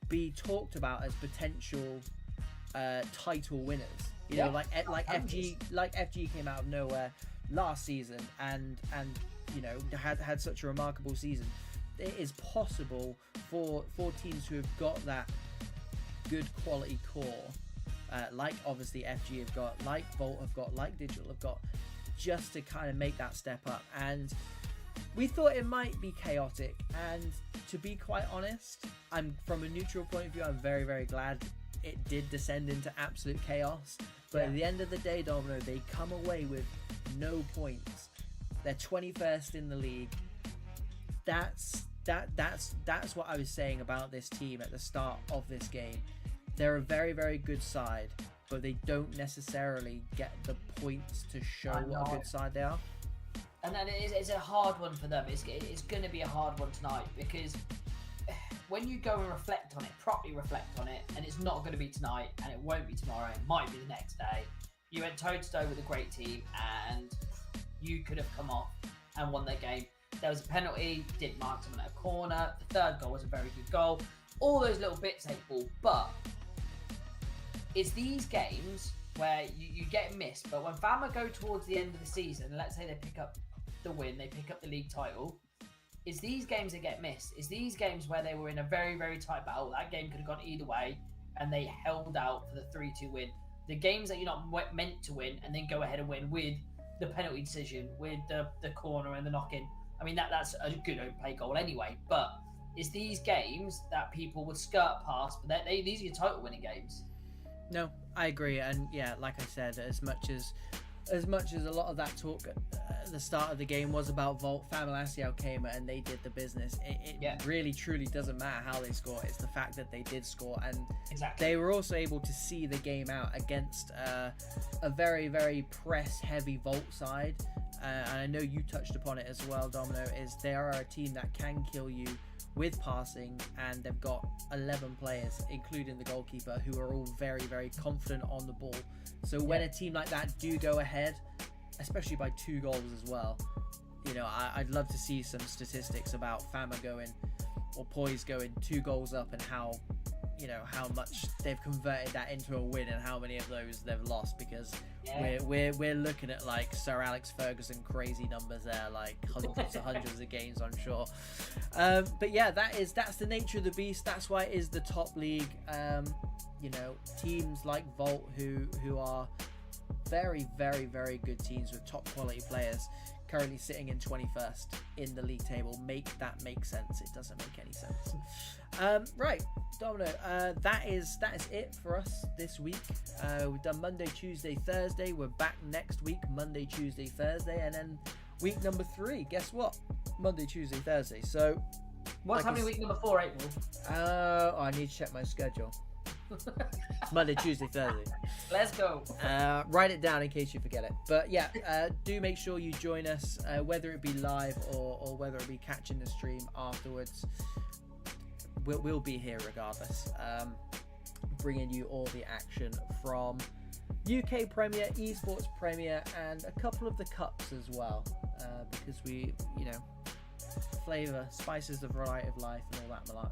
be talked about as potential title winners. You know, like FG came out of nowhere last season and you know had such a remarkable season. It is possible for teams who have got that good quality core, like obviously FG have got, like Volt have got, like Digital have got, just to kind of make that step up. And we thought it might be chaotic, and to be quite honest, I'm from a neutral point of view, I'm very, very glad it did descend into absolute chaos. But at the end of the day, Domino, they come away with no points. They're 21st in the league. That's what I was saying about this team at the start of this game. They're a very, very good side, but they don't necessarily get the points to show what a good side they are. And then it's a hard one for them. It's going to be a hard one tonight, because when you go and reflect on it, properly reflect on it, and it's not going to be tonight, and it won't be tomorrow, it might be the next day. You went toe-to-toe with a great team, and you could have come off and won that game. There was a penalty, didn't mark someone at a corner. The third goal was a very good goal. All those little bits, 8-ball, but it's these games where you get missed. But when Fama go towards the end of the season, let's say they pick up the win, they pick up the league title, it's these games that get missed. It's these games where they were in a very, very tight battle. That game could have gone either way, and they held out for the 3-2 win. The games that you're not meant to win and then go ahead and win with the penalty decision, with the corner and the knock-in. I mean, that's a good open play goal anyway, but it's these games that people would skirt past, but these are your title winning games. No, I agree. And yeah, like I said, as much as a lot of that talk at the start of the game was about Volt, FAMALICAO came and they did the business. It really, truly doesn't matter how they score. It's the fact that they did score, and they were also able to see the game out against a very, very press-heavy Volt side. And I know you touched upon it as well, Domino, is they are a team that can kill you with passing, and they've got 11 players, including the goalkeeper, who are all very, very confident on the ball. So when a team like that do go ahead, especially by 2 goals as well, you know, I'd love to see some statistics about Fama going, or Poise going 2 goals up, and how, you know, how much they've converted that into a win and how many of those they've lost, because we're looking at like Sir Alex Ferguson crazy numbers there, like hundreds of games, I'm sure. But yeah, that's the nature of the beast. That's why it is the top league. You know, teams like Volt who are very, very, very good teams with top quality players, currently sitting in 21st in the league table, make sense. It doesn't make any sense. Right, Domino, that is it for us this week. We've done Monday, Tuesday, Thursday. We're back next week, Monday, Tuesday, Thursday, and then week number 3, guess what? Monday, Tuesday, Thursday. So what's happening week number 4, April? I need to check my schedule. Monday, Tuesday, Thursday. Let's go. Write it down in case you forget it. But yeah, do make sure you join us, whether it be live or whether it be catching the stream afterwards. We'll be here regardless, bringing you all the action from UK Premier, Esports Premier, and a couple of the cups as well, because we, you know, flavor, spices of variety of life and all that malark.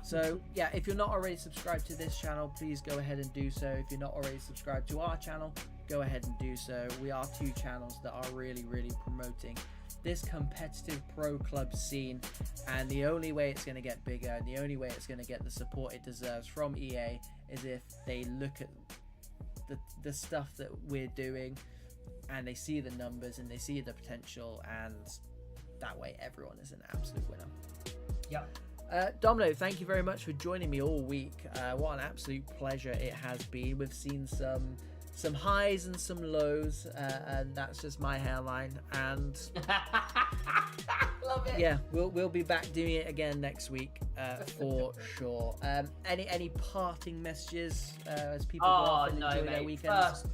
So yeah, if you're not already subscribed to this channel, please go ahead and do so. If you're not already subscribed to our channel, go ahead and do so. We are 2 channels that are really promoting this competitive pro club scene, and the only way it's going to get bigger and the only way it's going to get the support it deserves from EA is if they look at the stuff that we're doing and they see the numbers and they see the potential, and that way everyone is an absolute winner. Yep. Domino, thank you very much for joining me all week. What an absolute pleasure it has been. We've seen some highs and some lows, and that's just my hairline. And love it. Yeah, we'll be back doing it again next week for sure. Any parting messages as people go off and enjoy their weekends?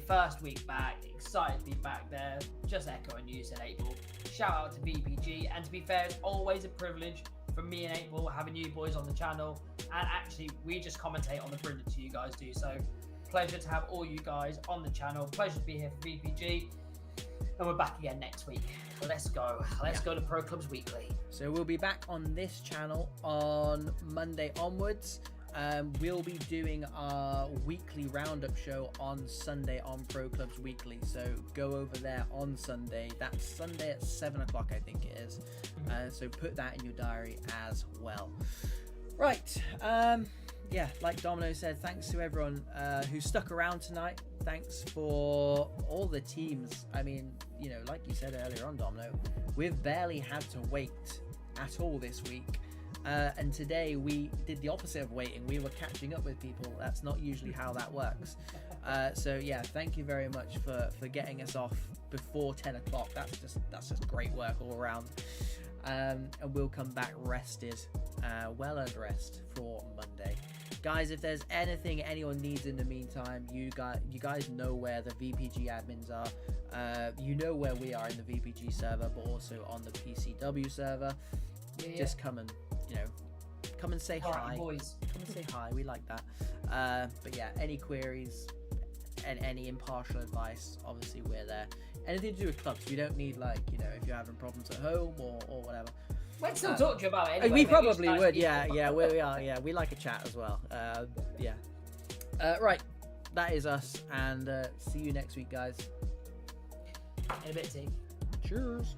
First week back, excited to be back there. Just echoing you said, April. Shout out to VPG, and to be fair, it's always a privilege for me and April having you boys on the channel, and actually we just commentate on the brilliance you guys do. So pleasure to have all you guys on the channel. Pleasure to be here for VPG, and we're back again next week. Let's go to Pro Clubs Weekly. So we'll be back on this channel on Monday onwards. We'll be doing our weekly roundup show on Sunday on Pro Clubs Weekly, so go over there on Sunday. That's Sunday at 7 o'clock, I think it is. So put that in your diary as well. Right, yeah, like Domino said, thanks to everyone who stuck around tonight. Thanks for all the teams. I mean, you know, like you said earlier on, Domino, we've barely had to wait at all this week. And today we did the opposite of waiting. We were catching up with people. That's not usually how that works. So yeah, thank you very much for getting us off before 10 o'clock. That's just great work all around. And we'll come back rested, well earned rest for Monday. Guys, if there's anything anyone needs in the meantime, you guys know where the VPG admins are. You know where we are in the VPG server, but also on the PCW server. Yeah. Just come and, you know, come and say hi. Boys. Come and say hi. We like that. But yeah, any queries and any impartial advice, obviously we're there. Anything to do with clubs, we don't need, like, you know, if you're having problems at home or whatever. We'd still talk to you about it anyway. We probably would, yeah, we are, yeah. We like a chat as well. Yeah. Right, that is us, and see you next week, guys. In a bit, team. Cheers.